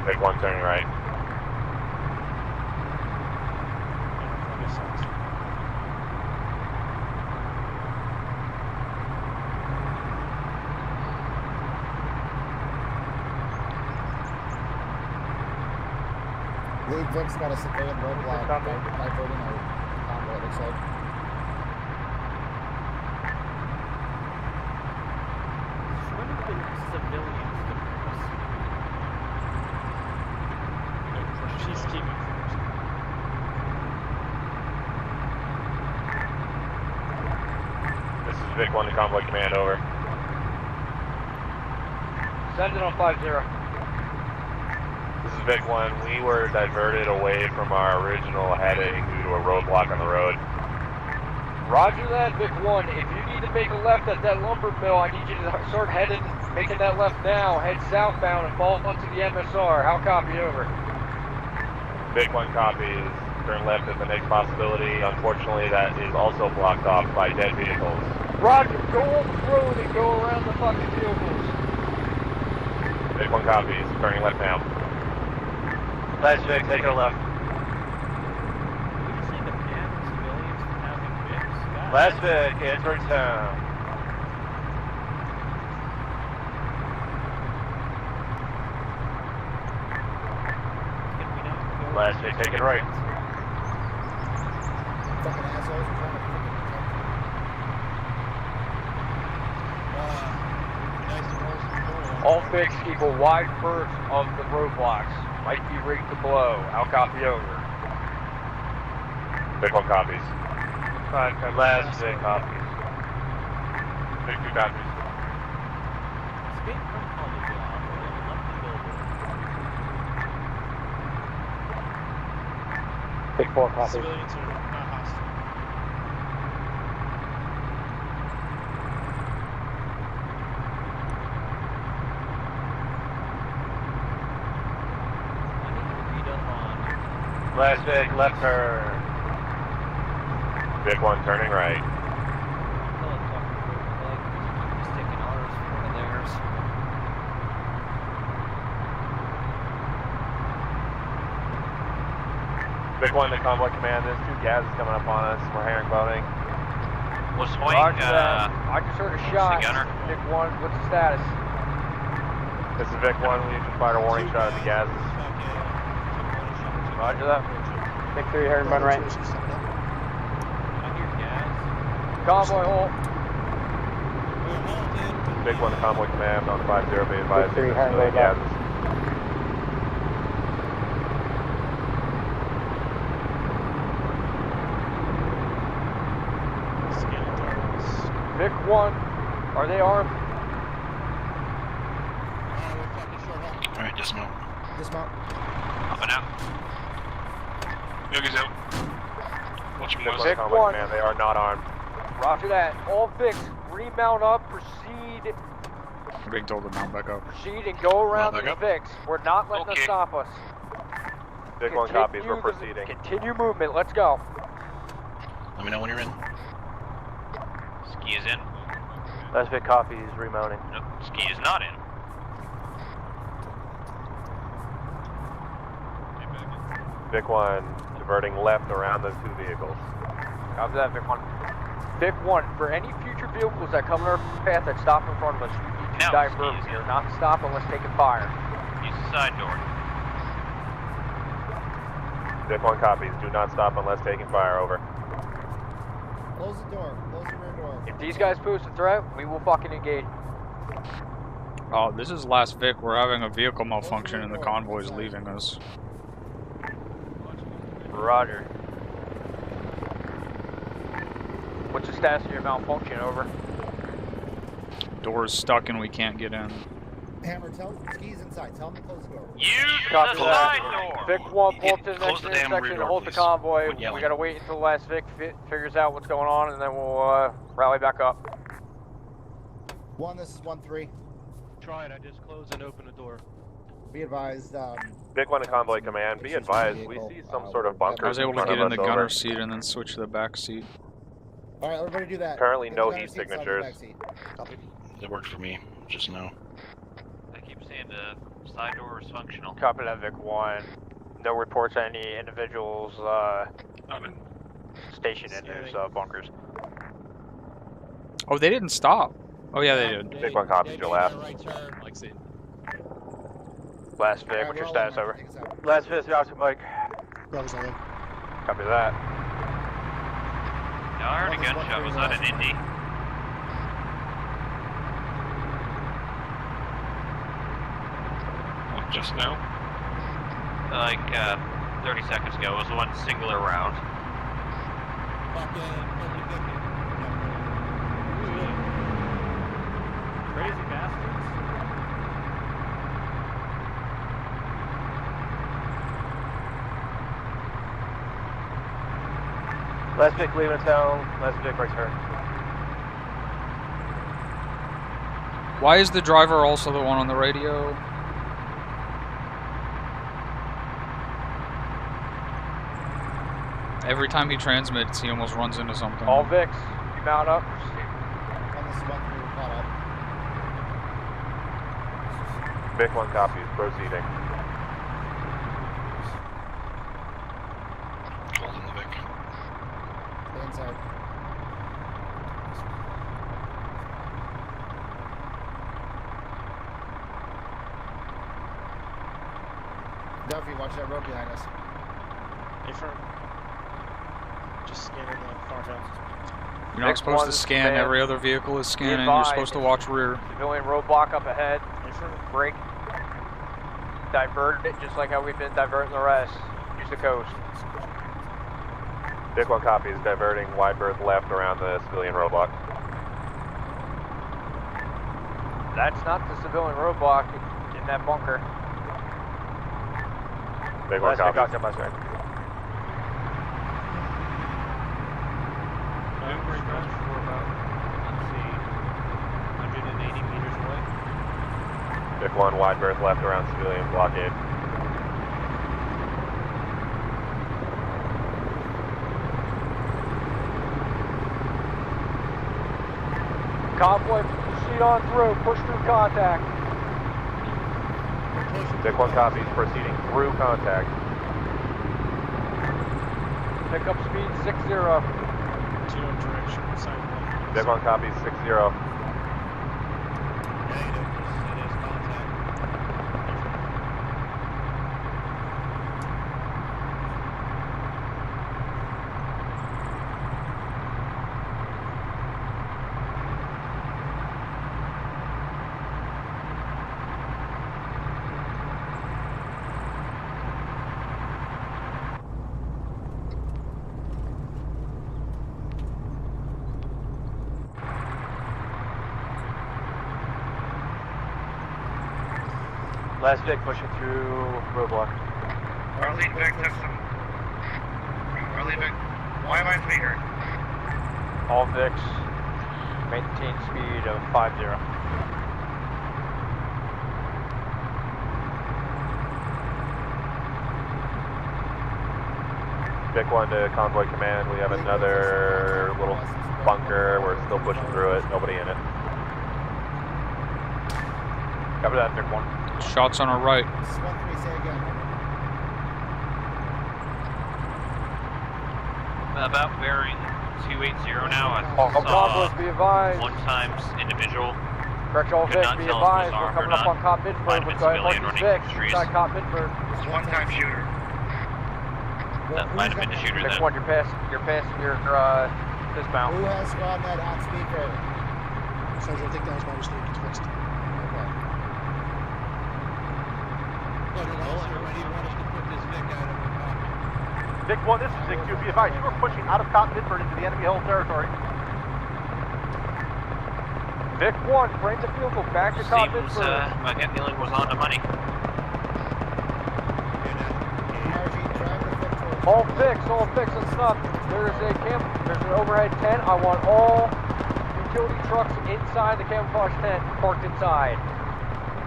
Vic 1 turning right. Lead Vic's got a civilian roadblock diverting our convoy, it looks like. She's keeping first. This is Vic 1 to Convoy Command, over. Send it on 5-0. This is Vic 1. We were diverted away from our original heading due to a roadblock on the road. Roger that, Vic 1. If you need to make a left at that lumber mill, I need you to start making that left now. Head southbound and fall onto the MSR. How copy, over? Vic 1 copies. Turn left is the next possibility. Unfortunately, that is also blocked off by dead vehicles. Roger, go on the road and go around the fucking vehicles. Vic 1 copies. Turning left now. Last Vic, take a left. Last Vic, entering town. Last Vic, taking right. Fucking assholes are trying to All Vics keep a wide berth of the roadblocks. Might be rigged to blow. I'll copy, over. Vic 1 copies. Last Vic copies. Vic 2 copies. Vic 4 copies. Civilians are not hostile. Last Vic, left turn. Vic 1 turning right. Vic 1 to Convoy Command, there's 2 gases coming up on us. We're herringboning. Was Hoyt, Roger that. I just heard a shot. gunner? Vic 1, what's the status? This is Vic 1, we just fired a warning shot at the gases. Roger that. Vic 3, herringbone right. Convoy hold. Vic 1 to Convoy Command on 5-0, be advised. Vic 3, there's herringbone gases. Vic 1, are they armed? Alright, dismount. Dismount. Up and out. Yogi's out. Watch me, Vic 1 Vic to Convoy 1. Command, they are not armed. Roger that. All Vics, remount up, proceed We're being told to mount back up. Proceed and go around the back up. Vics. We're not letting them stop us. Vic 1 copies, we're proceeding. Continue movement, let's go. Let me know when you're in. Ski is in. Last Vic copies, remounting. Nope, ski is not in. Vic 1, diverting left around those 2 vehicles. Copy that, Vic 1. Vic 1, for any future vehicles that come in our path that stop in front of us, you need to divert here, not stop unless taking fire. Use the side door. Vic 1 copies, do not stop unless taking fire, over. Close the door. Close the rear door. If these guys pose a threat, we will fucking engage. Oh, this is last Vic. We're having a vehicle malfunction and the convoy's leaving us. Roger. What's the status of your malfunction, over? Door's stuck and we can't get in. Hammer, tell Ski's inside. Tell him to close the door. Use Copy the that. side door! Vic 1, pull up to the Close next the damn intersection rear and door, hold the please. convoy. Quit We yelling. gotta wait until the last Vic figures out what's going on, and then we'll rally back up. 1, this is 1-3. Try it, I just close and open the door. Be advised, Vic 1 to convoy command, be advised, we see some sort of bunker. I was able to front get of in the us, gunner over. seat and then switch to the back seat. Alright, everybody do that. Currently Get no the gunner heat seat inside the signatures. back seat. Copy. That worked for me, just now. I keep saying the side door is functional. Copy that, Vic 1. No reports of any individuals stationed in those bunkers. Oh, they didn't stop. Oh yeah, they did. Vic 1 copies, your last. Last Vic, what's your status, over? Last Vic, Oscar Mike. Copy that. Yeah, I heard a gunshot. Was that an Indy? What, just now? Like, 30 seconds ago. It was one singular round. Crazy bastards. Last Vic leaving town, last Vic return. Why is the driver also the one on the radio? Every time he transmits, he almost runs into something. All Vics, you mount up. 1, this is 1-3, we're caught up. Vic 1 copies, proceeding. Holding the Vic. Stay inside. Duffy, watch that road behind us. Affirm. Just scanning the farmhouse. You're not supposed to scan. Every other vehicle is scanning. You're supposed to watch rear. Civilian roadblock up ahead. Brake. Divert it just like how we've been diverting the rest. Use the coast. Vic 1 copies, diverting wide berth left around the civilian roadblock. That's not the civilian roadblock in that bunker. Vic 1 copies. Last right. We're about, let's see, 180 meters away. Vic 1 wide berth left around civilian blockade. Convoy, proceed on through. Push through contact. Vic 1 copies, proceeding through contact. Pick up speed 60. Zero direction, side one. Vic 1 copies, 60. Negative, it is contact. Last Vic pushing through roadblock. Arlene Vic, took some. Arlene Vic, why am I speaker? All Vics, maintain speed of 50. Vic 1 to Convoy Command. We have another little bunker. We're still pushing through it. Nobody in it. Cover that, Vic 1. Shots on our right. About bearing 280 now. I All saw convoys be advised. 1 times individual. Correct, all Could Vic, not be tell if it was advised. We're armed or coming up not. on Cop Midford. Might We're have been going civilian to running 6 trees. inside Cop Midford. One-time shooter. That might have been the shooter Vic then. 1, you're passing your dismount. Who has squad net on speaker? Sergeant, I think that was my mistake. It's fixed. Okay. Vic 1, this is Vic 2. Be advised, you are pushing out of Cop Midford into the enemy held territory. Vic 1, frame the vehicle back to Cop Seems Midford. my gut feeling was on the money. All fix and stuff. There's an overhead tent. I want all utility trucks inside the camouflage tent, parked inside.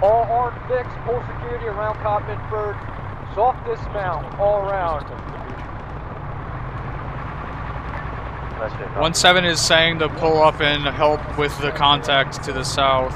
All armed fix, full security around Cop Midford. Soft dismount all around. 1-7 is saying to pull up and help with the contact to the south.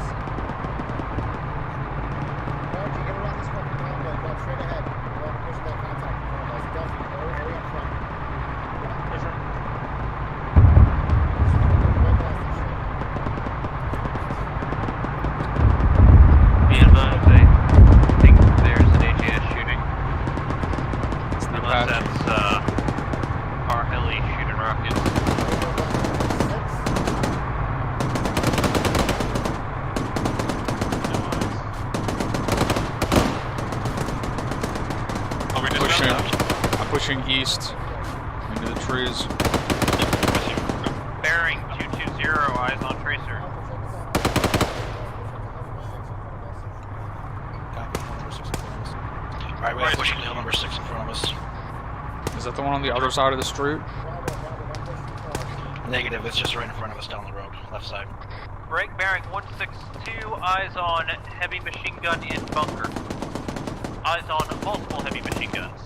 Pushing east into the trees. Bearing 220, eyes on tracer. Alright, we are pushing hill number 6 in front of us. Is that the one on the other side of the street? Negative, it's just right in front of us down the road, left side. Break bearing 162, eyes on heavy machine gun in bunker. Eyes on multiple heavy machine guns.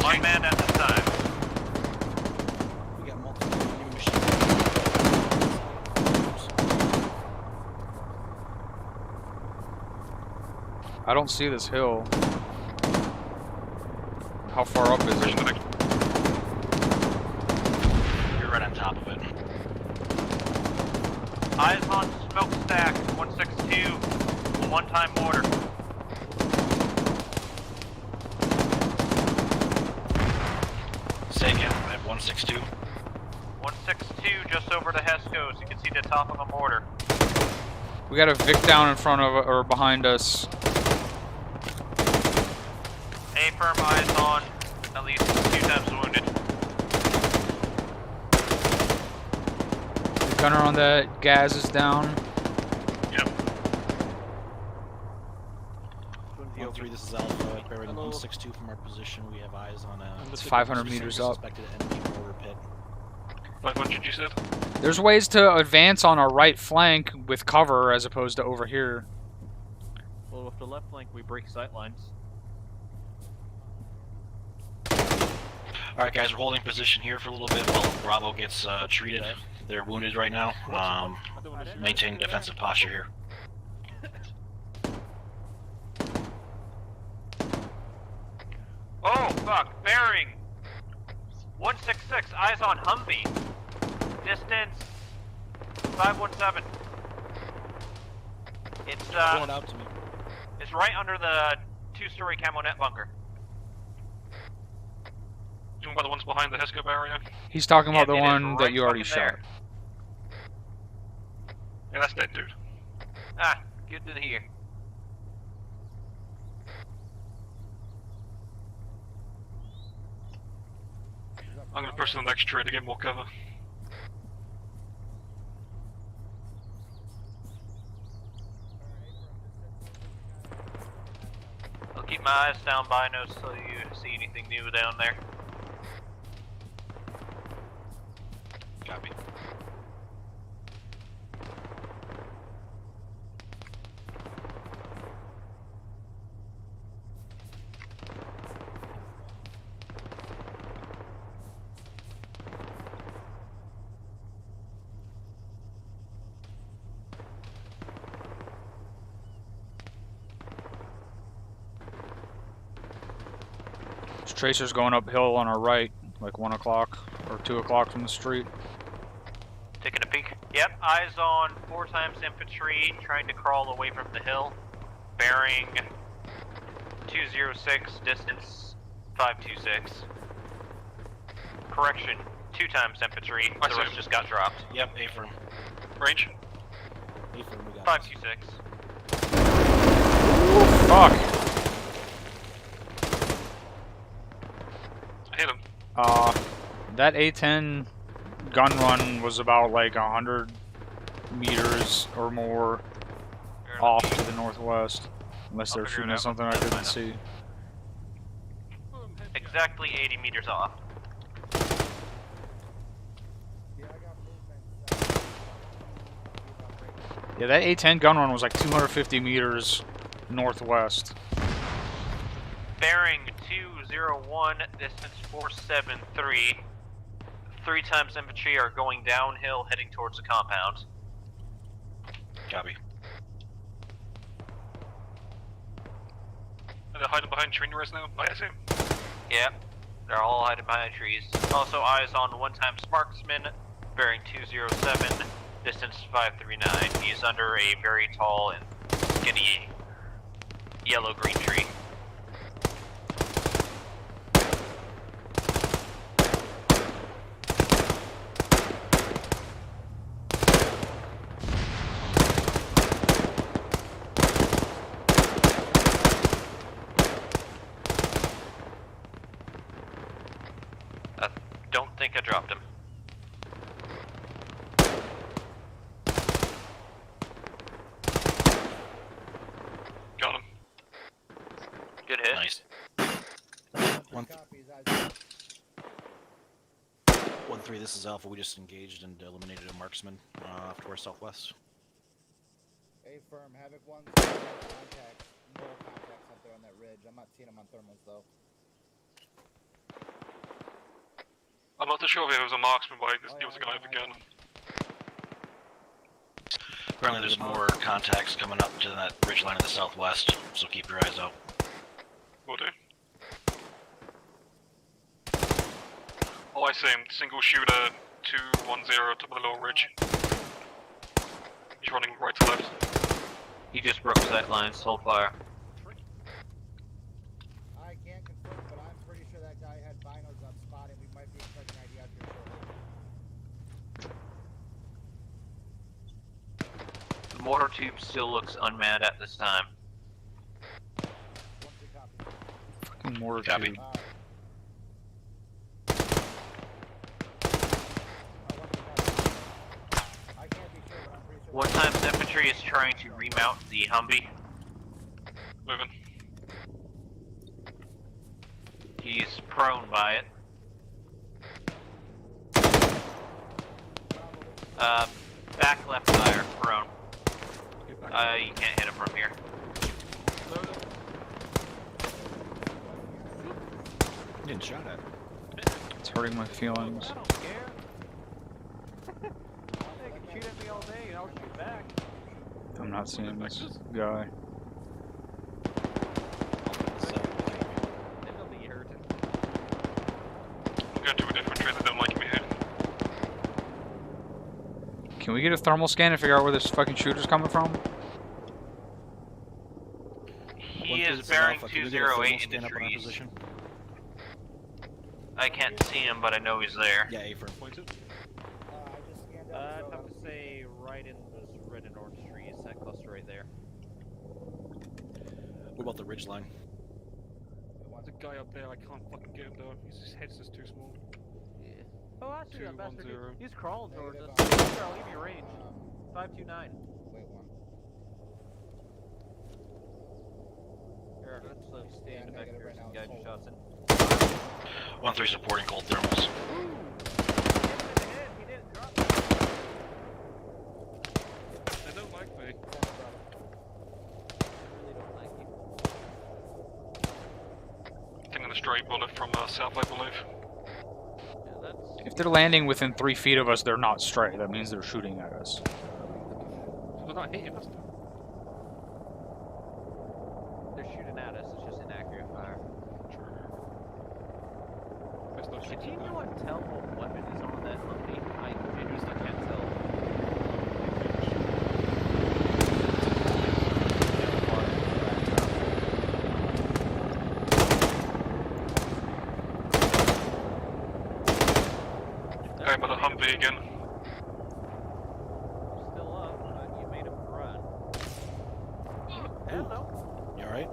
One man at a time. We got multiple enemy machine I don't see this hill. How far up is it? You're right on top of it. Eyes on smokestack 162. One-time mortar. Say again, I have 162. 162 just over the Hescos. You can see the top of the mortar. We got a Vic down in front of or behind us. A firm eyes on at least 2 times wounded. The gunner on that gas is down. Yep. 1-3, this is Alpha, bearing 162 from our position. We have eyes on it's 500 meters up. Suspected enemy mortar pit. 500 you said? There's ways to advance on our right flank with cover as opposed to over here. Well, with the left flank, we break sight lines. Alright guys, we're holding position here for a little bit while Bravo gets treated. They're wounded right now. Maintaining defensive posture here. Oh, fuck. Bearing 166. Eyes on Humvee. Distance 517. It's Going out to me. It's right under the 2-story camo net bunker. Talking about the ones behind the Hesco barrier? He's talking about the it is one that right you already fucking shot. there. Yeah, that's dead, dude. Ah, good to hear. I'm gonna push to the next tree to get more cover. I'll keep my eyes down binos so you see anything new down there. Copy. Tracer's going uphill on our right, like 1 o'clock or 2 o'clock from the street. Taking a peek. Yep, eyes on 4 times infantry trying to crawl away from the hill. Bearing 206, distance 526. Correction, 2 times infantry, the rest just got dropped. Yep, A firm. Range? A firm, we got 526. Fuck! I hit him. That A10 gun run was about like 100 meters or more off to the northwest. Unless they're shooting at something I couldn't see. Exactly 80 meters off. Yeah, that A10 gun run was like 250 meters northwest. Bearing 201, distance 473. 3 times infantry are going downhill, heading towards the compound. Copy. Are they hiding behind tree rest now? I assume. Yep, they're all hiding behind trees. Also, eyes on 1 times marksman, bearing 207, distance 539. He's under a very tall and skinny yellow-green tree. Don't think I dropped him. Got him. Good hit. Nice. 1-3, this is Alpha. We just engaged and eliminated a marksman off to our southwest. A firm, Havoc 1, contacts, no contacts up there on that ridge. I'm not seeing them on thermals though. I'm not too sure if it was a marksman, but there was a guy with a gun. Apparently there's more contacts coming up to that ridge line in the southwest, so keep your eyes out. Will do. Oh, I see him. Single shooter, 210, top of the lower ridge. He's running right to left. He just broke sight lines, hold fire. I can't confirm, but I'm pretty sure that guy had binos up spotting. We might be expecting ID out here shortly. The mortar tube still looks unmanned at this time. Fucking mortar Copy. tube. One times infantry is trying to remount the Humvee. Moving. He's prone by it. Back left tire, prone. You can't hit him from here. Getting shot at. It's hurting my feelings. Shoot at me all day and I'll shoot back. I'm not seeing this guy. Then they'll be hurting. I'm going to a different tree that don't like me here. Can we get a thermal scan to figure out where this fucking shooter's coming from? He is bearing 208 in the trees. I can't see him, but I know he's there. Yeah, A firm. Pointed. I'd have to say right in those red and orange trees, that cluster right there. What about the ridge line? There's a guy up there, I can't fucking get him though. His head's just too small. Yeah. Oh, actually, that bastard, 210. he's crawling towards us. Here, I'll give you range. 529. Wait, one. Here, let's stay in the back here. Some guy just shots in. 1-3 supporting cold thermals. They don't like me. Getting a stray bullet from south, I believe. If they're landing within 3 feet of us, they're not stray. That means they're shooting at us. So they're not hitting us. They're shooting at us, it's just inaccurate fire. There's no shit. Can you go and tell what weapon is on that Humvee? I genuinely can't tell. Hey, but the Humvee again. Still up, but you made him run. Hello. You alright?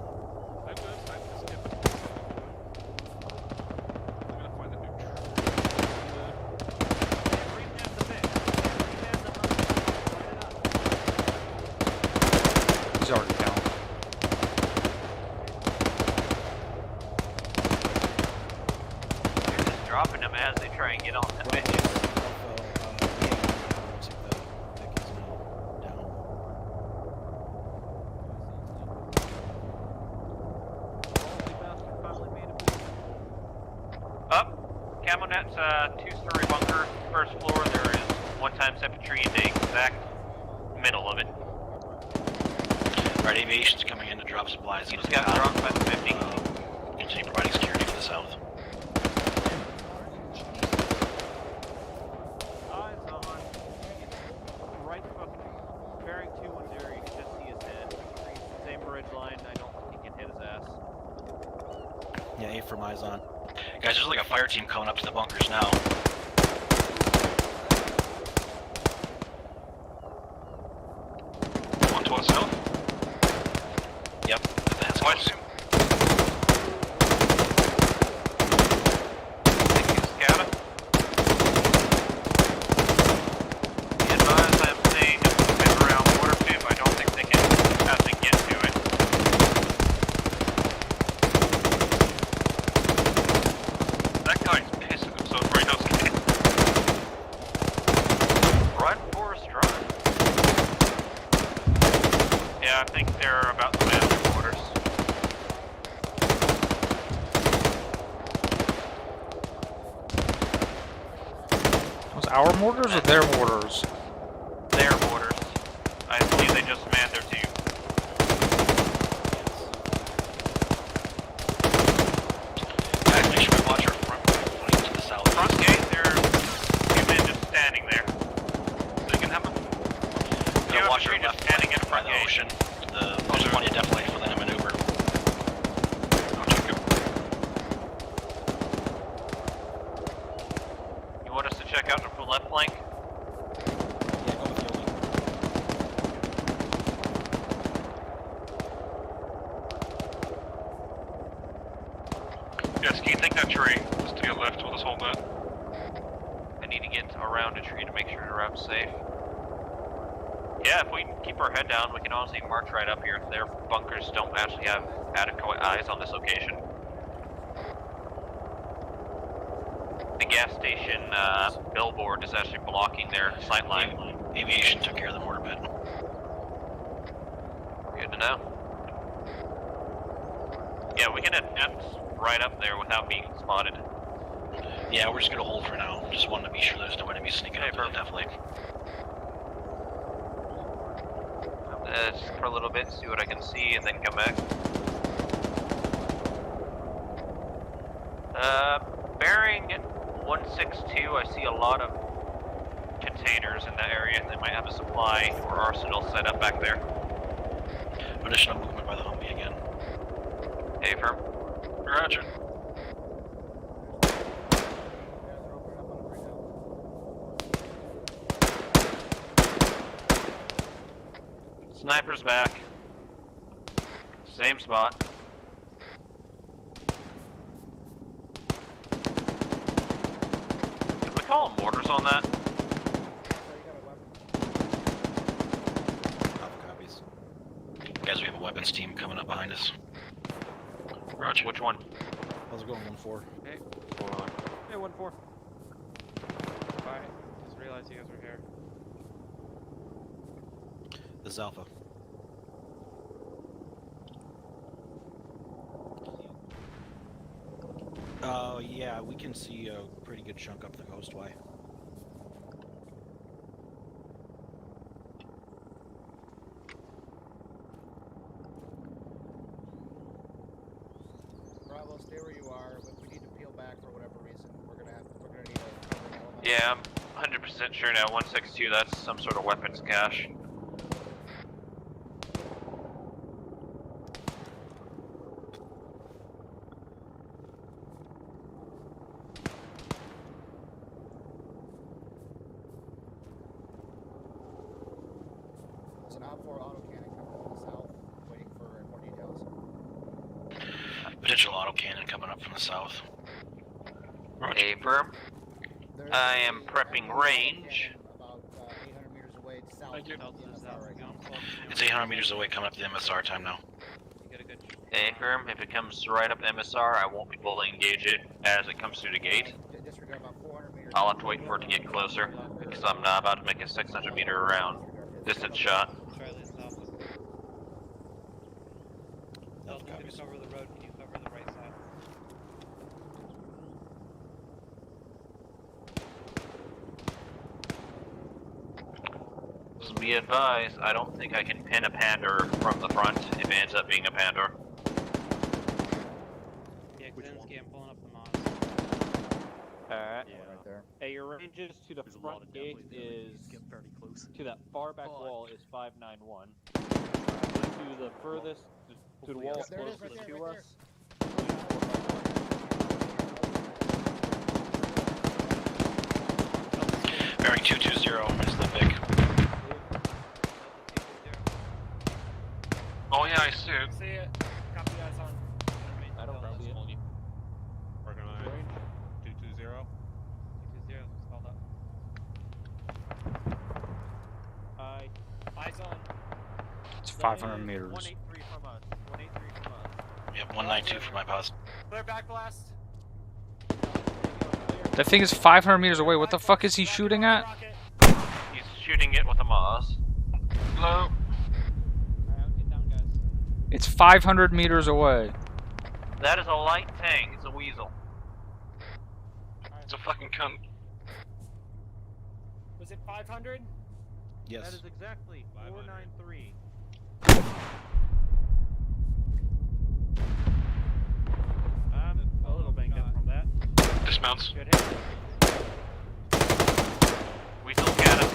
I'm good. I'm just skipping. I'm gonna find a new truck. He's already down. You're just dropping them as they try and get on that bitch. Up. Camo net's 2-story bunker, first floor. There is one-time infantry in the exact middle of it. Alright, aviation's coming in to drop supplies. You just got dropped by the 50. Continue providing security for the south. Eyes on. Right fucking bearing 210. You can just see his head. Same ridge line. I don't think he can hit his ass. Yeah, 8 from eyes on. Guys, there's like a fire team coming up to the bunkers now. One to our south. Yep, that's close. Thank you, Scouter. Be advised, I am seeing a bit around water tube. I don't think they can actually get to it. That guy's pissing himself right now. Run, Forrest, run. Yeah, I think they're about to land their quarters. Was our mortars or their mortars? Their mortars. I believe they just manned their tube. Guys, make sure we watch our front flank to the south. Front gate, there are two men just standing there. So you can have them. We're gonna watch our left standing in by front the gate. ocean. There's plenty of depth light for them to maneuver. You want us to check out the left flank? Yes, can you take that tree? Just to your left, we'll just hold that. I need to get around a tree to make sure the route's safe. Yeah, if we keep our head down, we can honestly march right up here if their bunkers don't actually have adequate eyes on this location. The gas station billboard is actually blocking their sight line. Aviation took care of the mortar pit. Good to know. Yeah, we can attempt right up there without being spotted. Yeah, we're just gonna hold for now. Just wanted to be sure there's no enemies sneaking up to the depth light. Just for a little bit, see what I can see, and then come back. Bearing 162, I see a lot of containers in that area. They might have a supply or arsenal set up back there. Additional movement by the Humvee again. Hey, firm. Roger. Sniper's back. Same spot. Did we call them mortars on that? Copies. Guys, we have a weapons team coming up behind us. Roger. Which one? How's it going, 1-4? Hey. Hold on. Hey, 1-4. Bye. Just realized you guys were here. This is Alpha. Yeah, we can see a pretty good chunk up the coast. Why? Bravo, stay where you are. If we need to peel back for whatever reason, Yeah, I'm 100% sure now. 162. That's some sort of weapons cache. There's an OPFOR autocannon coming from the south, waiting for more details. Potential autocannon coming up from the south. Hey, Firm. I am prepping range. About 800 meters away south of the MSR right now. It's 800 meters away coming up to the MSR time now. Hey, Firm. If it comes right up MSR, I won't be able to engage it as it comes through the gate. I'll have to wait for it to get closer, because I'm not about to make a 600 meter round distance shot. Delta, can you cover the road? Can you cover the right side? So be advised, I don't think I can pin a pander from the front if it ends up being a pander. Yeah, Zinski, I'm pulling up the mods. Alright. Yeah. Right there. Hey, your ranges to the front gate is to that far back wall is 591. To the furthest, to the wall closest to us. Bearing 220 is the big. Oh yeah, I see it. See it. Copy guys on. I don't see it. Working on it. 220. 220 is called up. Eyes on. It's 500 meters. 183 from us. 183 from us. Yep, 192 for my post. Clear back blast. That thing is 500 meters away. What the fuck is he shooting at? He's shooting it with a Moz. Hello? It's 500 meters away. That is a light tank. It's a weasel. It's a fucking cunt. Was it 500? Yes. That is exactly 493. I'm a little banged up from that. Dismounts. Good hit. Weasel got him.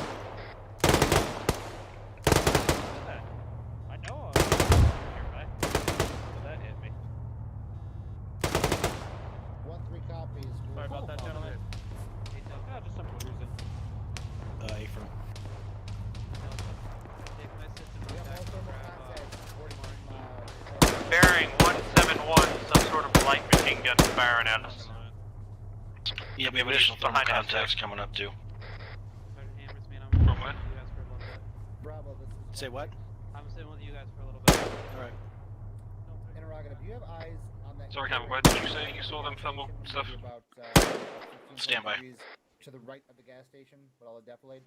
I know right? That hit me. 1-3 copies. Sorry about that, gentlemen. Yeah, just some reason. From. Bearing 171, some sort of light machine gun firing at us. Yeah, we have additional thermal contacts coming up too. From where? Bravo, this is... Say what? I'm sitting with you guys for a little bit. Alright. Interrogative, do you have eyes on that... Sorry, Havoc, where did you say you saw them thermal stuff? About, Stand by. to the right of the gas station, with all the defilade?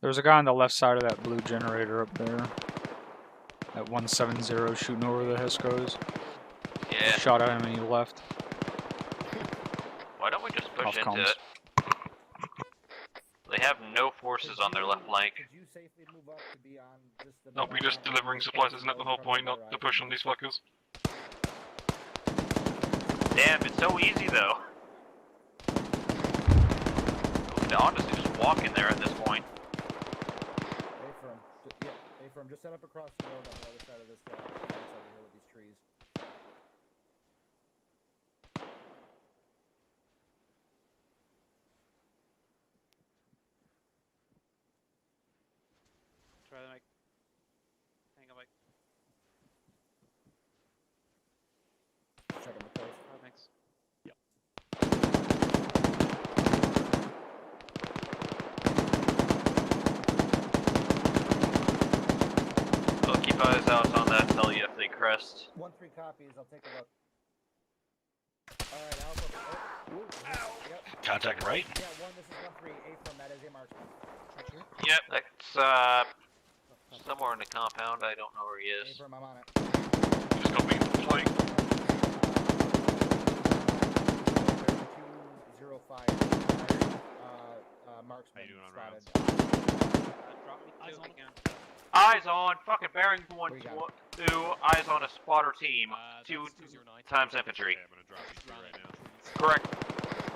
There's a guy on the left side of that blue generator up there. At 170 shooting over the Hescos. Yeah. Shot at him and he left. Why don't we just push Off into comms. it? They have no forces on their left flank. No, we just delivering supplies, isn't that the whole point? Not to push on these fuckers. Damn, it's so easy though. They honestly just walk in there at this point. A-firm, just set up across the road on the other side of this fence over here with these trees. Try the mic. Hang on, mic. Check on the coast. Oh, thanks. I'll keep eyes out on that, tell you if they crest. 1-3 copies, I'll take a look. Alright, Alpha. Oh, yep. Contact right? Yeah, this is 1-3, A-firm, that is a marksman. Yep, that's somewhere in the compound. I don't know where he is. A-firm, I'm on it. Just got me flank. 205. Marksman. How you doing on rounds? Eyes on, fucking bearing 1-2, eyes on a spotter team, 2 times infantry. Okay, I'm gonna drop you right now. Correct.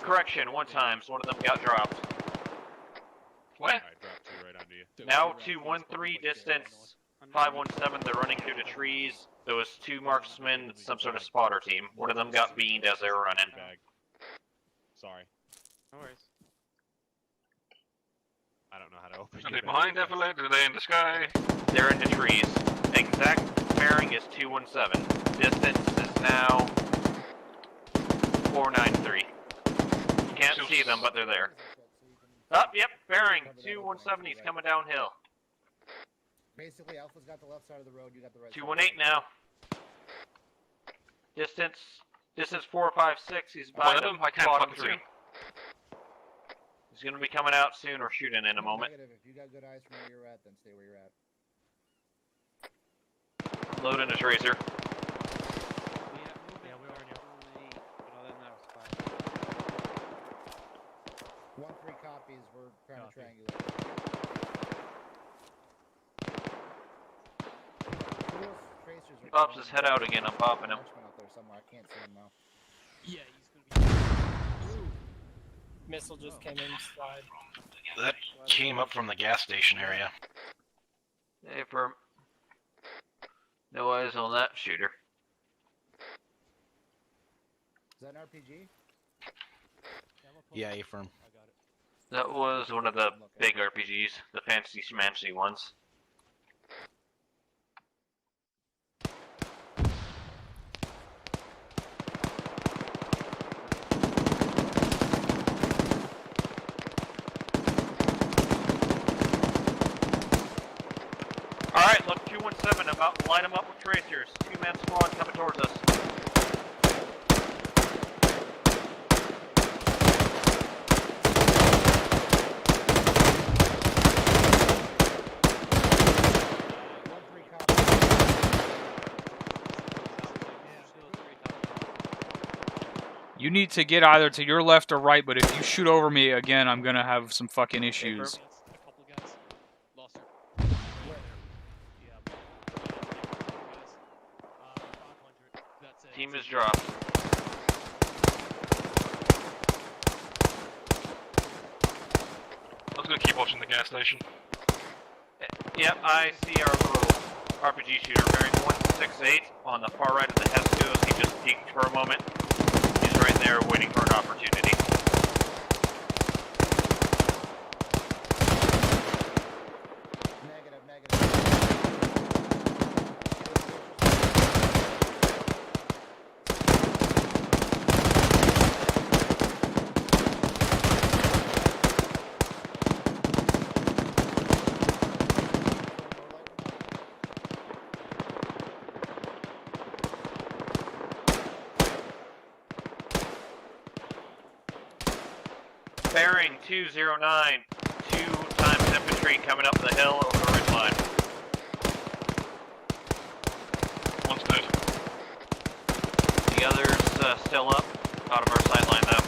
correction, 1 times. One of them got dropped. What? Alright, drop 2 right onto you. Now 213 distance. 517, they're running through the trees. There was 2 marksmen, some sort of spotter team. One of them got beamed as they were running. Sorry. No worries. I don't know how to open Are your they behind bag. Evelyn? Are they in the sky? They're in the trees. Exact bearing is 217. Distance is now 493. You can't see them, but they're there. Up, yep, bearing 217. He's coming downhill. Basically, Alpha's got the left side of the road, you got the right 218 now. Distance 456. He's by the I can't bottom fucking tree. He's gonna be coming out soon or shooting in a moment. Negative. If you got good eyes from where you're at, then stay where you're at. Loading a tracer. Yeah, we already know. Oh, then that was fine. 1-3 copies. We're trying to triangulate. Pops his head out again. I'm popping him. Out there somewhere. I can't see him now. Yeah, he's gonna be. Missile just came inside. That came up from the gas station area. Hey, firm. No eyes on that shooter. Is that an RPG? Yeah, A-firm. That was one of the big RPGs, the fancy schmancy ones. Alright, look, 217, about to line them up with tracers. 2-man squad coming towards us. You need to get either to your left or right, but if you shoot over me again, I'm gonna have some fucking issues. Team is dropped. I was gonna keep watching the gas station. Yep, I see our little RPG shooter bearing 168 on the far right of the Hestos. He just peeked for a moment. He's right there waiting for an opportunity. Bearing 209, 2 times infantry coming up the hill over the ridge line. One's dead. The other's still up, out of our sight line though.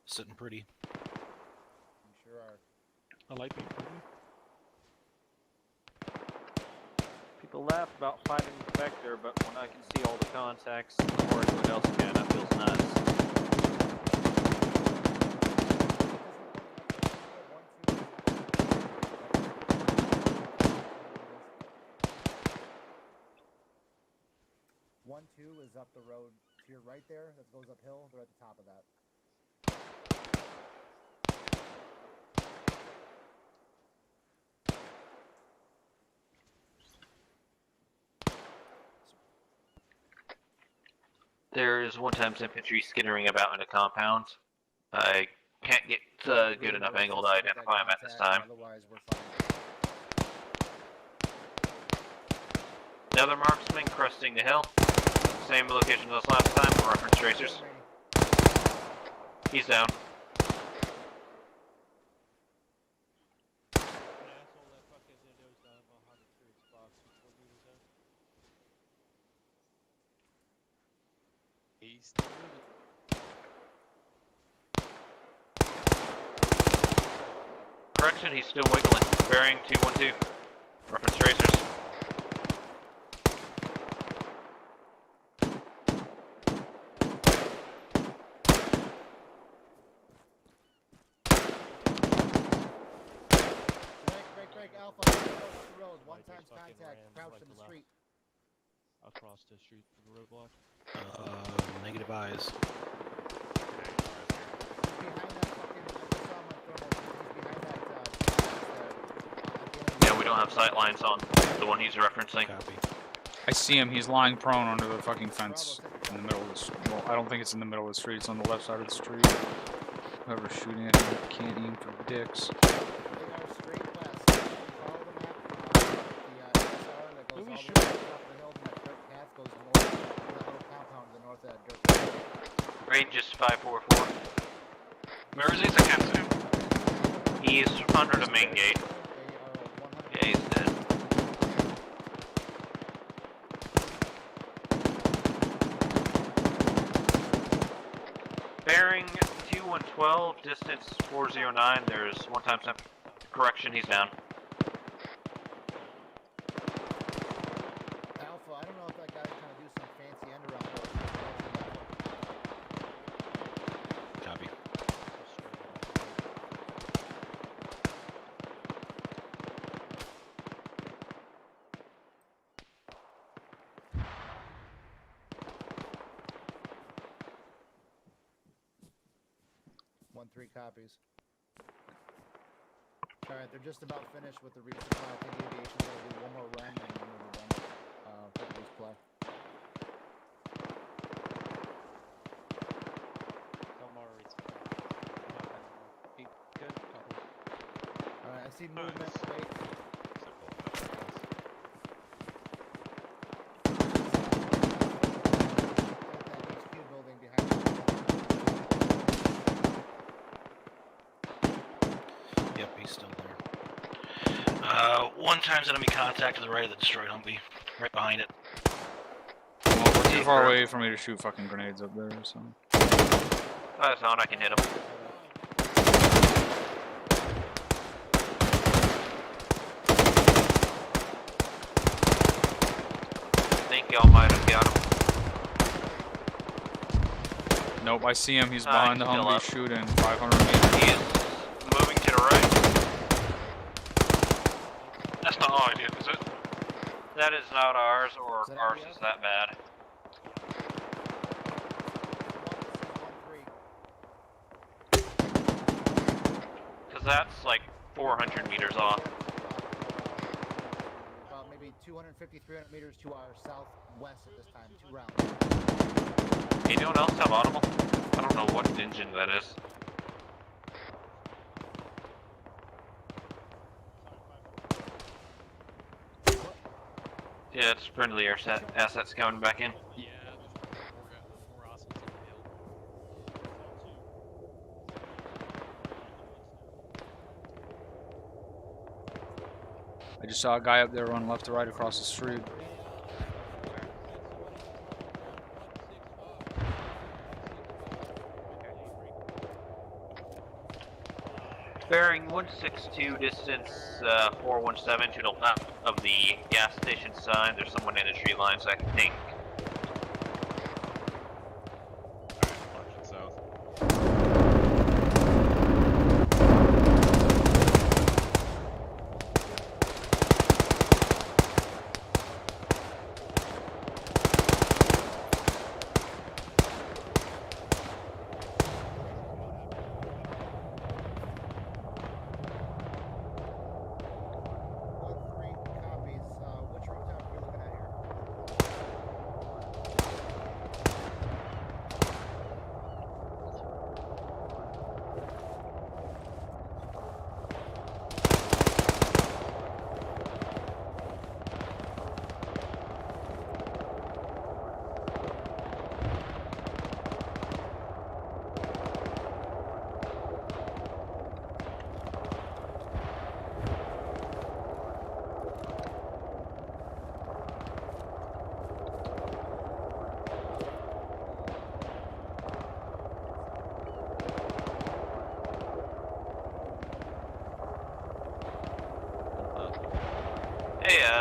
Sitting pretty. You sure are. I like being pretty. People laugh about fighting the vector, but when I can see all the contacts before anyone else can, that feels nuts. One, 2 is up the road to your right there. That goes uphill. They're at the top of that. There is 1 times infantry skittering about in a compound. I can't get a good enough angle to identify him at this time. Otherwise, we're fine. Another marksman cresting the hill. Same location as last time for reference tracers. He's down. Correction, he's still wiggling. Bearing 212. Reference tracers. Break, Alpha, across the road. One time's contact, crouched in the street. Across the street from the roadblock. Negative eyes. Yeah, we don't have sight lines on the one he's referencing. Copy. I see him. He's lying prone under the fucking fence in the middle of the. Well, I don't think it's in the middle of the street. It's on the left side of the street. Whoever's shooting at him can't aim for dicks. Range is 544. Where is he? I can't see him. He's under the main gate. Yeah, he's dead. Bearing 2112, distance 409. There's one time correction, he's down. Alpha, I don't know if that guy's trying to do some fancy end around. Copy. Three copies. Alright, they're just about finished with the resupply. I think aviation's gonna do one more run and then we'll be done for the resupply. Alright, I see movement. Wait. One time's enemy contact to the right of the destroyed Humvee. Right behind it. Well, we're too far away for me to shoot fucking grenades up there, so. That's on, I can hit him. I think y'all might have got him. Nope, I see him. He's behind the still Humvee up. shooting 500 meters. He is moving to the right. That's not our idea, is it? That is not ours, or ours is that bad. Because that's like 400 meters off. About maybe 250, 300 meters to our southwest at this time. 2 rounds. Anyone else have audible? I don't know what engine that is. Yeah, it's friendly air assets coming back in. Yeah, there's more assets in the hill. I just saw a guy up there run left to right across the street. Bearing 162, distance 417 to the left of the gas station sign. There's someone in the tree lines, I think.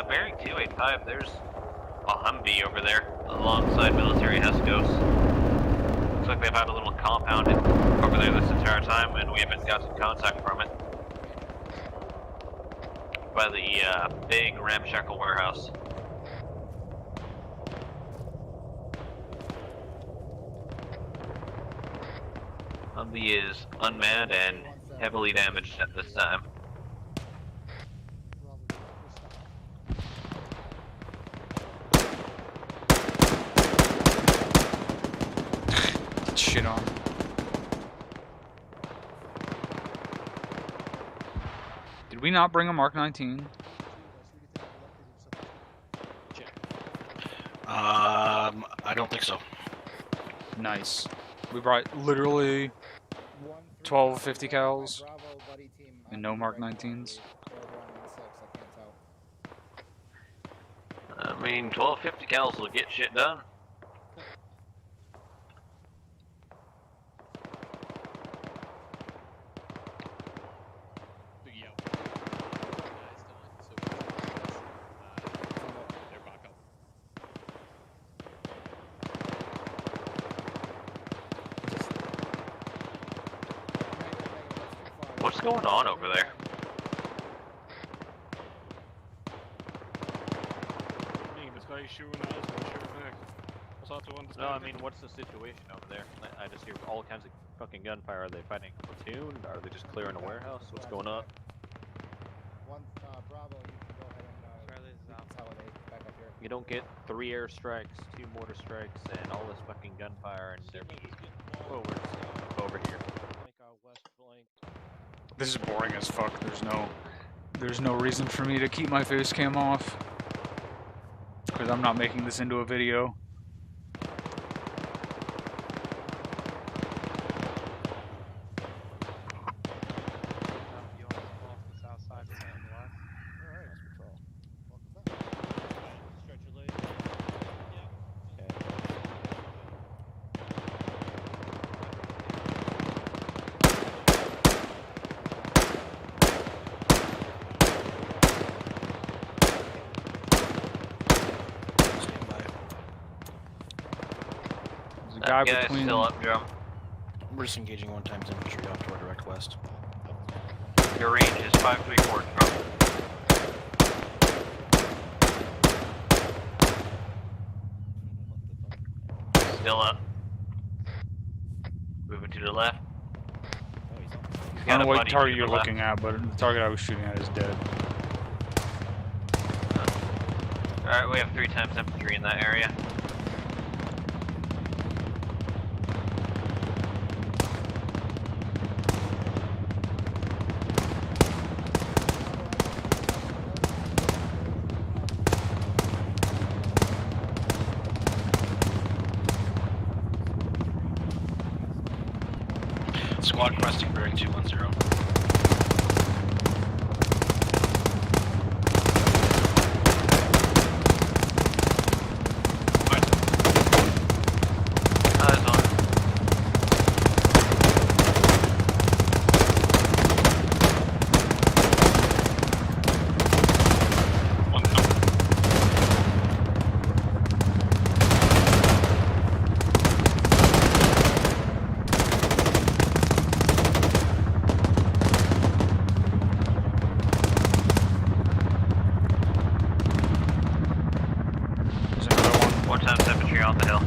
bearing 285, there's a Humvee over there alongside military Hescos. Looks like they've had a little compound over there this entire time, and we haven't gotten contact from it. By the big ramshackle warehouse. Humvee is unmanned and heavily damaged at this time. Shit on. Did we not bring a Mark 19? I don't think so. Nice. We brought literally 12 50 cals and no Mark 19s. I mean, 12 50 cals will get shit done. What's going on over there? This guy's shooting at us, we're shooting back. What's hard to understand? No, I mean, what's the situation over there? I just hear all kinds of fucking gunfire. Are they fighting a platoon? Are they just clearing a warehouse? What's going on? Bravo, you can go ahead and consolidate back up here. You don't get 3 airstrikes, 2 mortar strikes, and all this fucking gunfire, and they're forwards over here. This is boring as fuck. There's no reason for me to keep my face cam off. Because I'm not making this into a video. That guy's still up drum. We're just engaging 1 times infantry off to our direct west. Your range is 534 drum. Still up. Moving to the left. I don't know what target you're looking at, but the target I was shooting at is dead. Alright, we have 3 times infantry in that area. Squad questing bearing 210. Eyes on. One times infantry on the hill.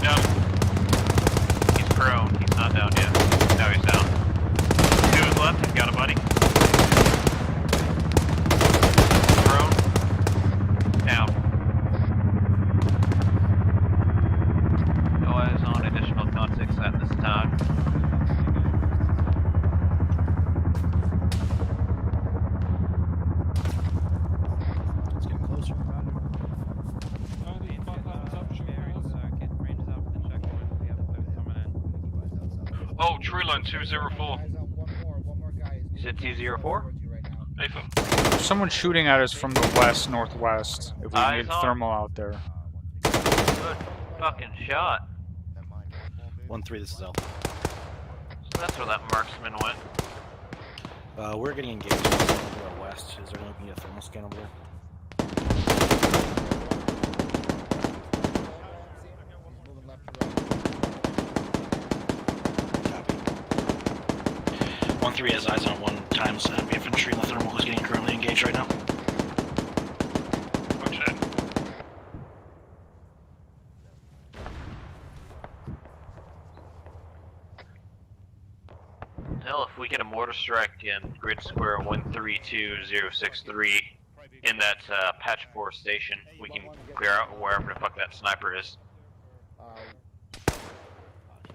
Down. He's prone. He's not down yet. Now he's down. 2 is left. He's got a buddy. Prone. Down. No eyes on additional contacts at this time. It's getting closer. Oh, tree line 204. You said 204? Nathan. There's someone shooting at us from the west northwest. If we Eyes need on. thermal out there. Good fucking shot. 1-3, this is Alpha. So that's where that marksman went. We're getting engaged to our west. Is there going to be a thermal scan over there? Copy. 1-3 has eyes on 1 times infantry in the thermal who's getting currently engaged right now. Hell, if we get a mortar strike in grid square 132063 in that patch 4 station, we can clear out wherever the fuck that sniper is.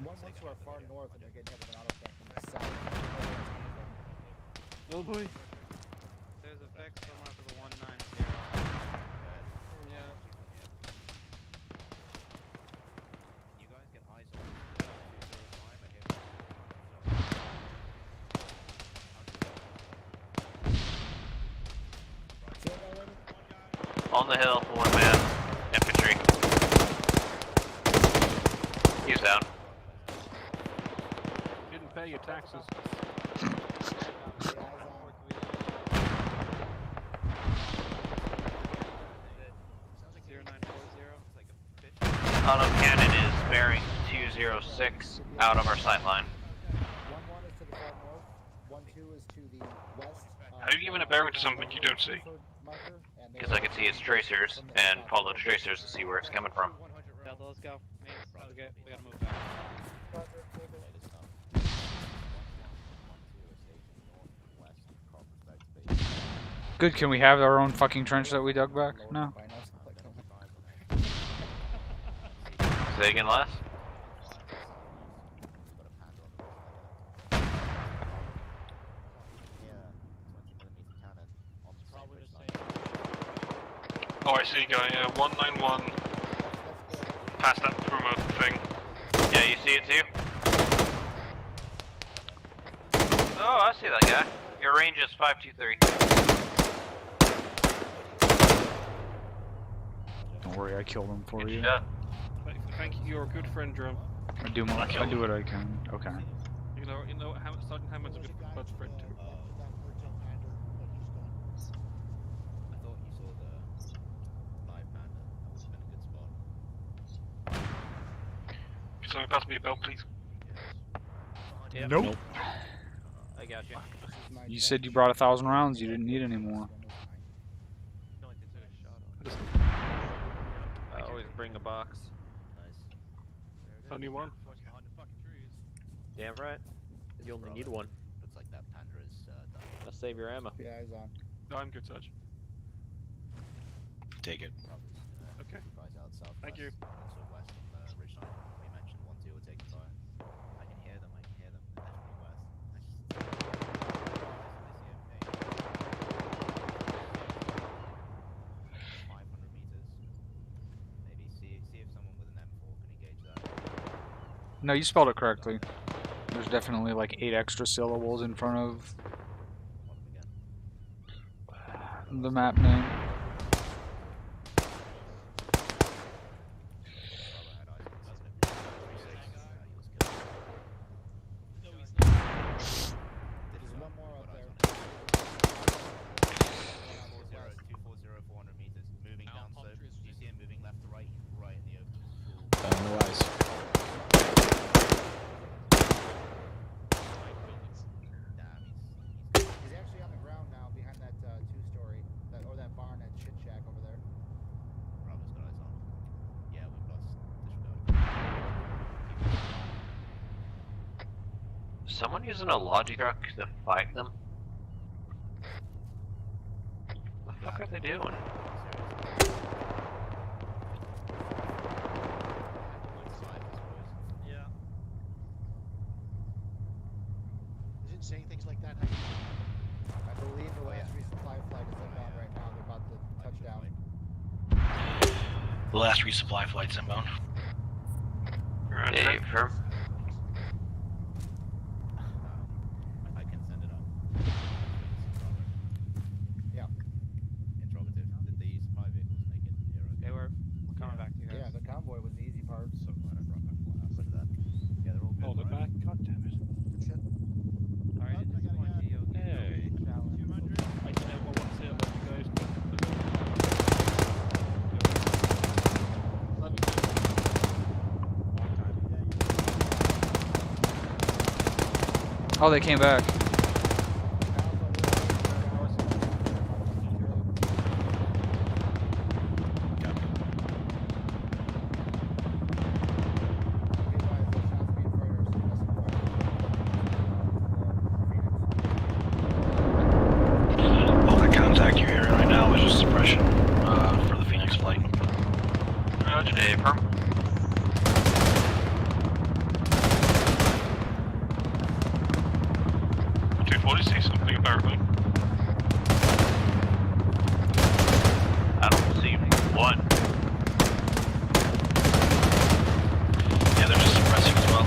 One looks to our far north and they're getting hit with an auto tank from the south. Oh boy. There's a fix somewhere for the 190. Yeah. You guys get eyes on 205 On the hill, 1 man, infantry. He's down. Didn't pay your taxes. Auto cannon is bearing 206 out of our sight line. 1-1 is to the far north, 1-2 is to the west. How are you giving a bearing to something you don't see? Because I can see its tracers and follow the tracers to see where it's coming from. Delta, let's go. Okay, we gotta move back. Good, can we have our own fucking trench that we dug back? No. Say again, last? Oh, I see, guy. 191. Past that promo thing. Yeah, you see it too? Oh, I see that guy. Your range is 523. Don't worry, I killed him for you. Yeah. Thank you, you're a good friend, Drum. I do what I can. Okay. You know, Sergeant Hammond's a good friend too. I thought you saw the live panda. That would have been a good spot. Can someone pass me a belt, please? Yep. Nope. I got you. You said you brought 1,000 rounds. You didn't need any more. I always bring a box. Only one. Damn right. You only need one. Looks like that panda is done. Let's save your ammo. Yeah, he's on. No, I'm good, Sarge. Take it. Okay. Thank you. Also west on the ridge line. We mentioned 1-2 were taken by. I can hear them. They're definitely west. I 500 meters. Maybe see if someone with an M4 can engage that. No, you spelled it correctly. There's definitely like 8 extra syllables in front of the map name. There's one more up there. 240, 400 meters. Moving down slope. Do you see him moving left to right? He's right in the open. No eyes. He's actually on the ground now behind that 2-story, or that barn, that shit shack over there. Bravo's got eyes on. Yeah, we've lost disregard. Someone using a logi truck to fight them? What the fuck are they doing? Yeah. Isn't saying things like that? I believe the last resupply flight is inbound right now. They're about to touch down. The last resupply flight's inbound. Hey, firm. I can send it up. Yeah. Interrogative. Did the supply vehicles make it here? Okay, we're coming back to you guys. Yeah, the convoy was the easy part. So glad I brought my flat. Look at that. Yeah, they're all good. Hold it back. God damn it. Good shit. Alright, Hey. Oh, they came back. All the contact you're hearing right now is just suppression for the Phoenix flight. Roger, affirm. See something apparently. I don't see one. Yeah, they're just suppressing as well.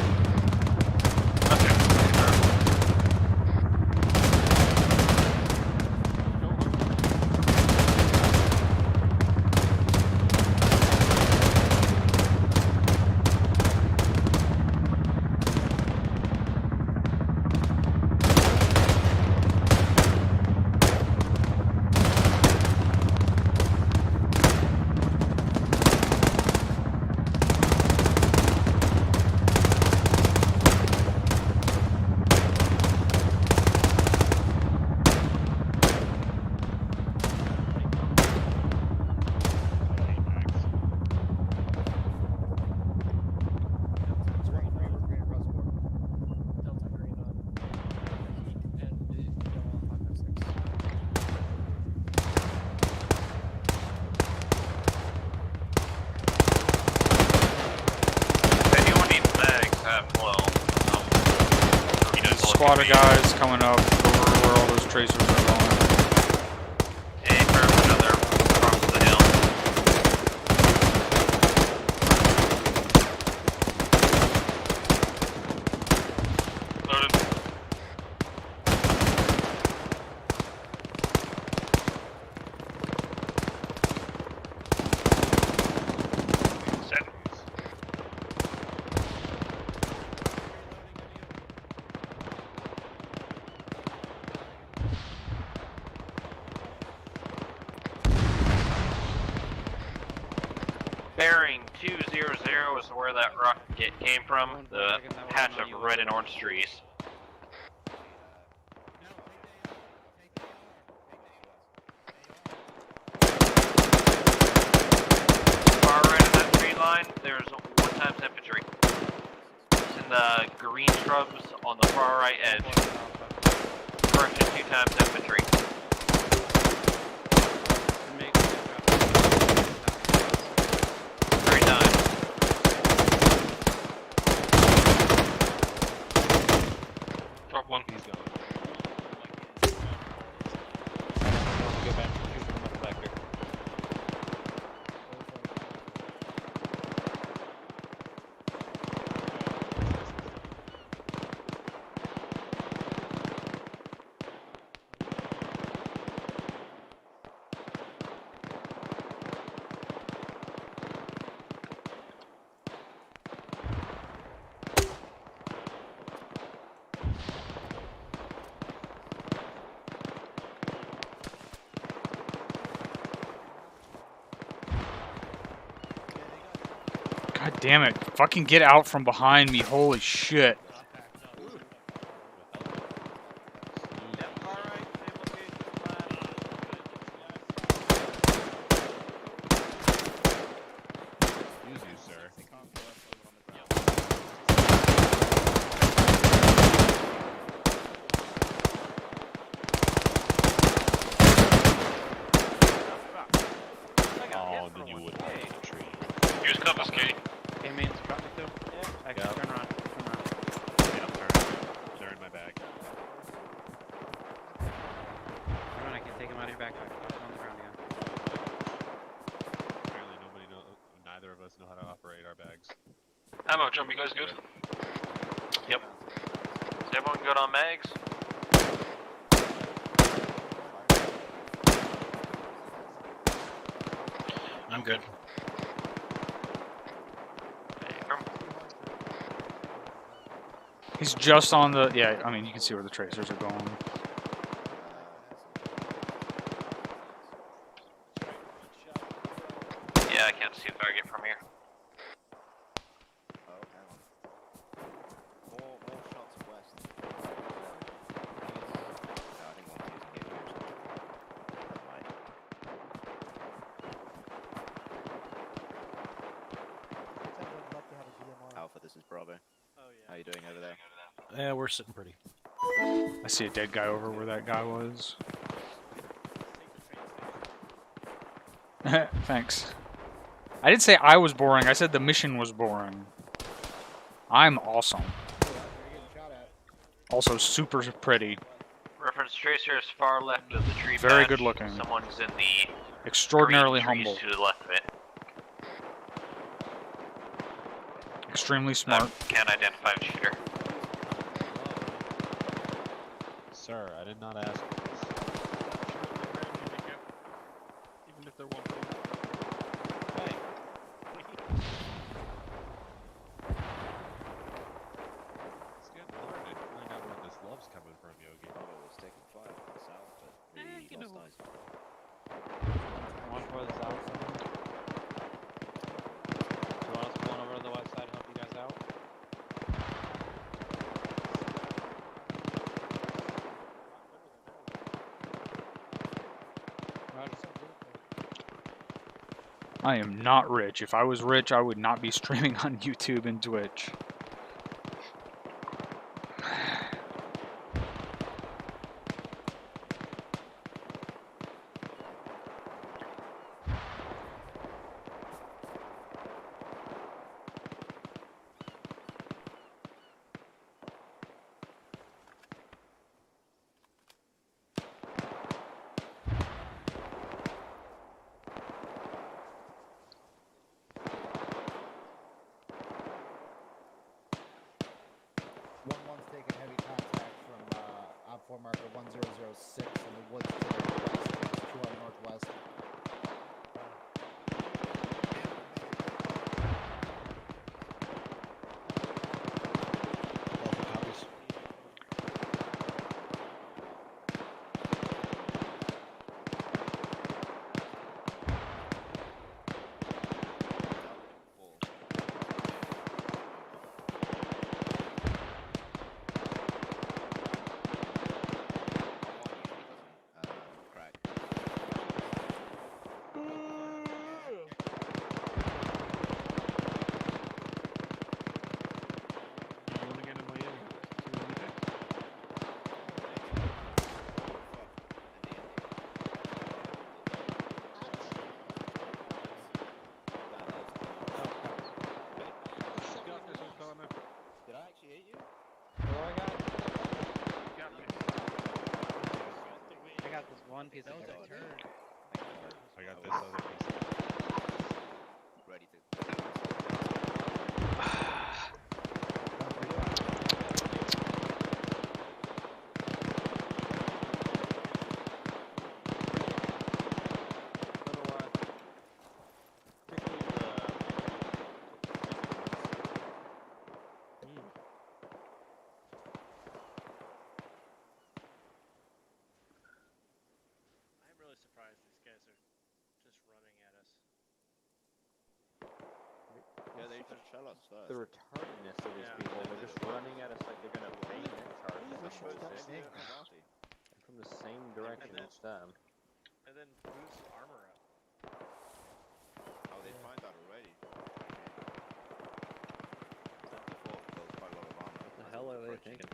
Squad of guys coming up over where all those tracers are going. Hey, firm, another across the hill. Loaded. Set. Bearing 200 is where that rocket came from. The patch of red and orange trees. Far right of that tree line, there's 1x infantry. It's in the green shrubs on the far right edge. Correction, 2x infantry. 3 times. Drop one. He's gone. Go back. Shoot from the back there. God damn it. Fucking get out from behind me. Holy shit. Use you, sir. Oh, then you wouldn't hit the tree. Use compass key. Okay, main drop me through. Yeah. Actually, turn around. Turn around. Yeah, they're in my bag. Turn around, I can take him out of your backpack. Put him on the ground again. Apparently neither of us know how to operate our bags. Ammo jump, you guys good? Yep. Is everyone good on mags? I'm good. He's just on the... Yeah, I mean, you can see where the tracers are going. Yeah, I can't see a target from here. More shots west. doing over there? Yeah, we're sitting pretty. I see a dead guy over where that guy was. Thanks. I didn't say I was boring, I said the mission was boring. I'm awesome. Also super pretty. Reference tracer is far left of the tree Very patch. good looking. Someone's in the Extraordinarily green trees humble. to the left of it. Extremely smart. Can't identify the shooter. Sir, I did not ask. Even if they're one. It's getting hard to find out where this love's coming from, Yogi. Bravo was taking fire from the south, but we lost eyes. One for the south. You want us pulling over to the west side and help you guys out? I am not rich. If I was rich, I would not be streaming on YouTube and Twitch. Taking heavy contact from OPFOR marker 1006 in the woods to the west, 2 on northwest. One piece of turd. I got this other piece. Ready to. Yeah, they should shell us first. The retardedness of these people, they're just running at us like they're gonna bang their charge. From the same direction each time. And then boost armor up. Oh, they find that already. 74 killed quite a lot of armor. What the hell are they thinking?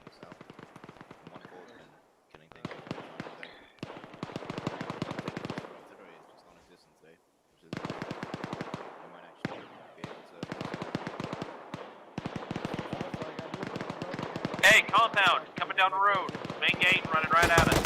One bullet and killing things all the time today. Artillery is just non-existent today, which is they might actually be able to. Hey, compound, coming down the road. Main gate, running right at us.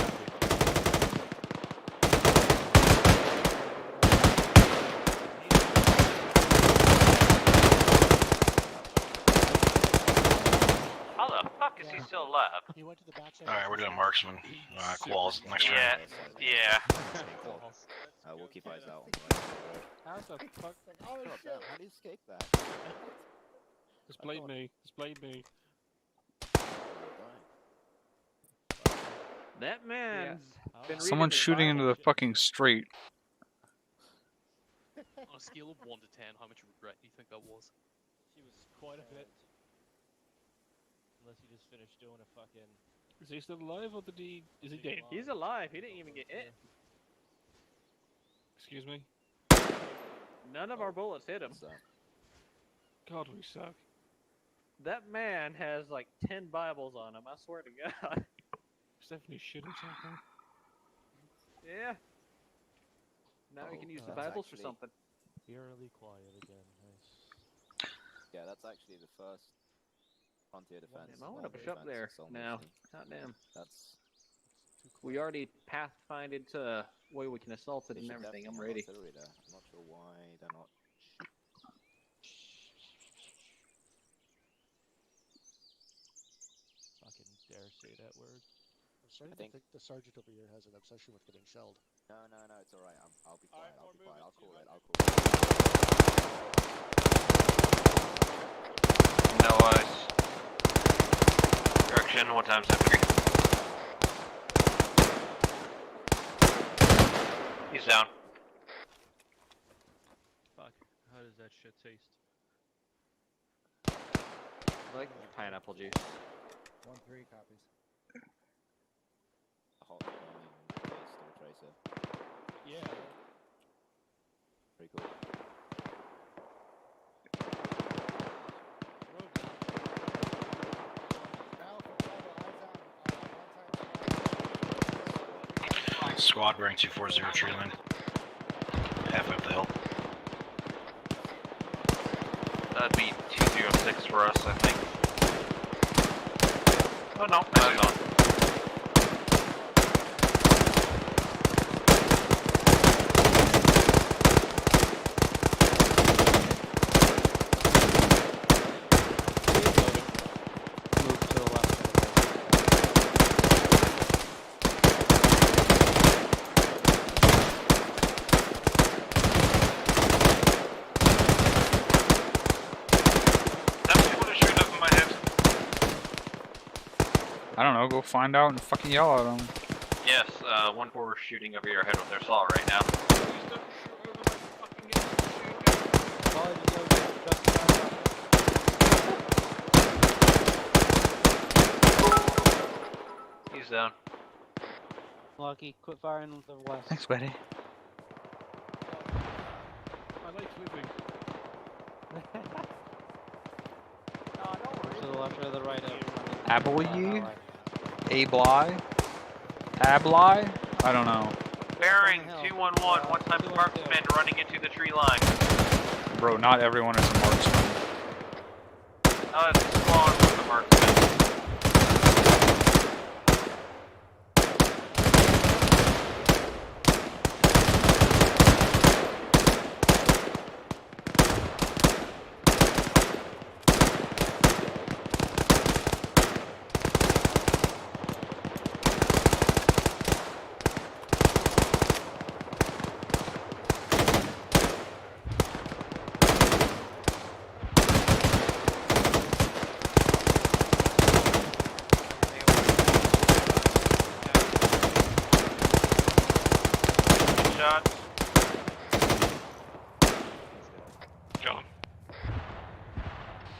How the fuck is he still alive? He went to the back side. Alright, we're doing marksman. Quals next round. Yeah. We'll keep eyes out. How the fuck? Oh shit! How do you escape that? Just blame me. Just blame me. That man's been Someone's reading shooting the into Bible. the fucking street. On a scale of 1 to 10, how much regret do you think that was? She was quite a bit. Unless he just finished doing a fucking. Is he still alive or did he? Is he dead? He's alive. He didn't even get hit. Excuse me. None of our bullets hit him. God, we suck. That man has like 10 Bibles on him. I swear to God. Stephanie shit or something. Yeah. Now we can use the Bibles for something. Eerily quiet again. Nice. Yeah, that's actually the first frontier defense. I want to push up there now. Goddamn. That's. We already pathfinded to where we can assault it and everything. I'm ready. I'm not sure why they're not. Fucking dare say that word. I'm starting to think the sergeant over here has an obsession with getting shelled. No, it's alright. I'll be quiet. I'll be quiet. I'll call it. No ice. Correction, 1 times entry. He's down. Fuck. How does that shit taste? I like pineapple juice. 1-3 copies. A hot burning taste of a tracer. Yeah. Pretty cool. Squad bearing 240 tree line. Halfway up the hill. That'd be 206 for us, I think. Oh no, that's on. I don't know, go find out and fucking yell at them. Yes, 1-4 shooting over your head with their saw right now. He's down. Lucky, quit firing with the west. Thanks, buddy. I like living. To the left or the right of Ably? Ably? Ably? I don't know. Bearing 211, 1 time marksman running into the tree line. Bro, not everyone is a marksman. It's a squad with the marksman.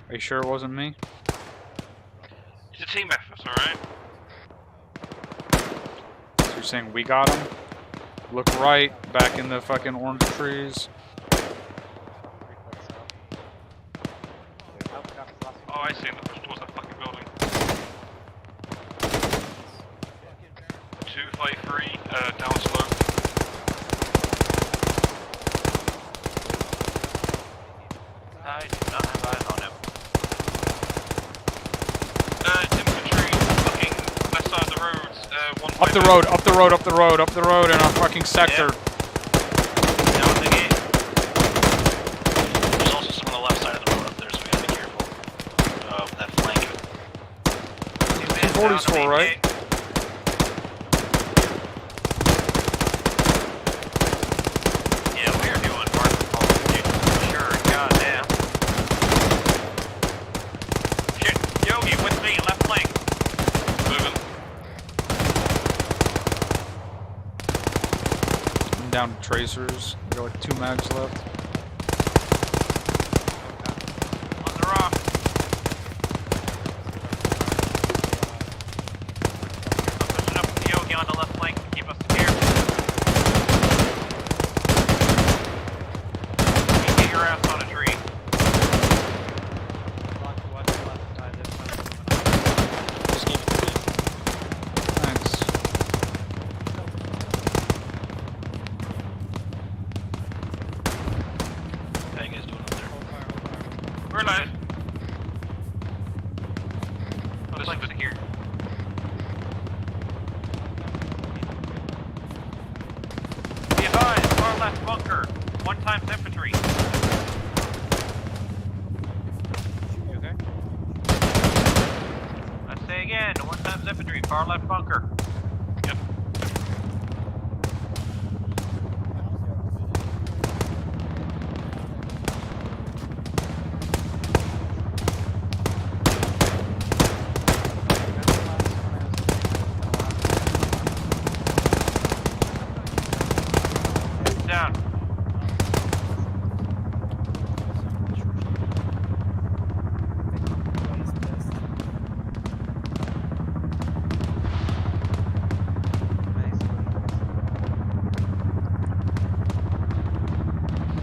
Are you sure it wasn't me? It's a team effort, alright? So you're saying we got him? Look right, back in the fucking orange trees. Oh, I see him push towards that fucking building. 253, down slope. I do not have eyes on him. Infantry, fucking left side of the road. Up the road, up the road, up the road, up the road in our fucking sector. Down the gate. There's also some on the left side of the road up there, so we gotta be careful of that flank. 240's full, right? Yeah, we are doing market dude. Sure, goddamn. Shit, Yogi, with me, left flank. Moving. I'm down to tracers. We got like 2 mags left. On the rock. I'm pushing up with Yogi on the left flank to keep us secure. You get your ass on a tree. Block the west left. left bunker. 1 times infantry. You okay? I say again, 1 times infantry, far left bunker. Yep. Down.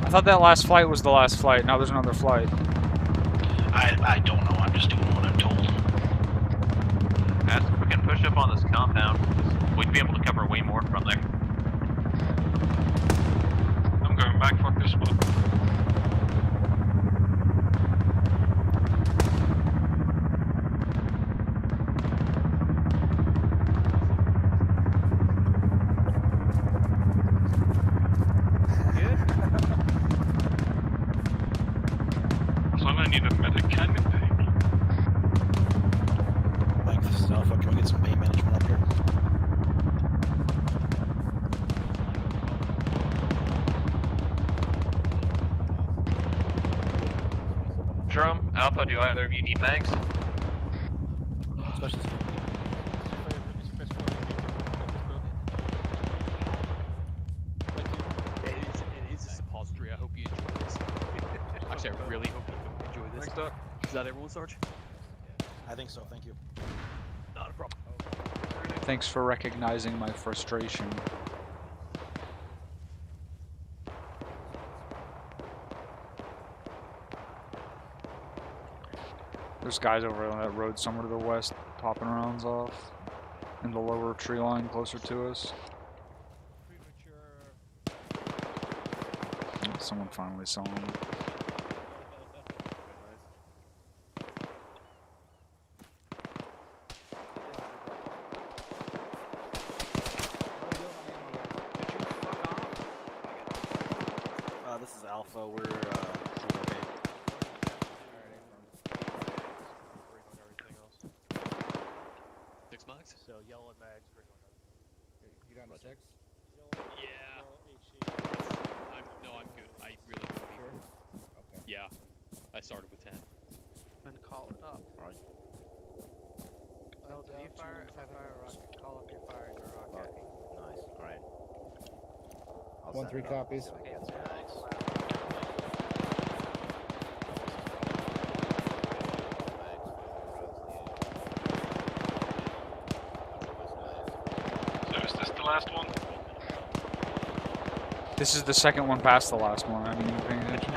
I thought that last flight was the last flight. Now there's another flight. I don't know. I'm just doing what I'm told. Ask if we can push up on this compound. We'd be able to cover way more from there. I'm going back for this one. Good? So I'm gonna need a medic cannon tank. Mike, this is Alpha. Can we get some bay management up here? Drum, Alpha, do either of you need mags? Especially It is a suppository. I hope you enjoy this. Actually, I really hope you enjoy this. Thanks, Doc. Is that everyone, Sarge? I think so. Thank you. Not a problem. Thanks for recognizing my frustration. There's guys over on that road somewhere to the west, popping rounds off in the lower tree line closer to us. Someone finally saw him. This is Alpha. We're okay. 6 mags? So yellow and mags, green one. You down to 6? Yeah. I'm good. I really don't need Sure. Okay. Yeah. I started with 10. Then call it up. Alright. So if you fire, if I fire a rocket, call up your firing a rocket. Nice. Alright. 1-3 copies. So is this the last one? This is the second one past the last one. I mean, paying attention.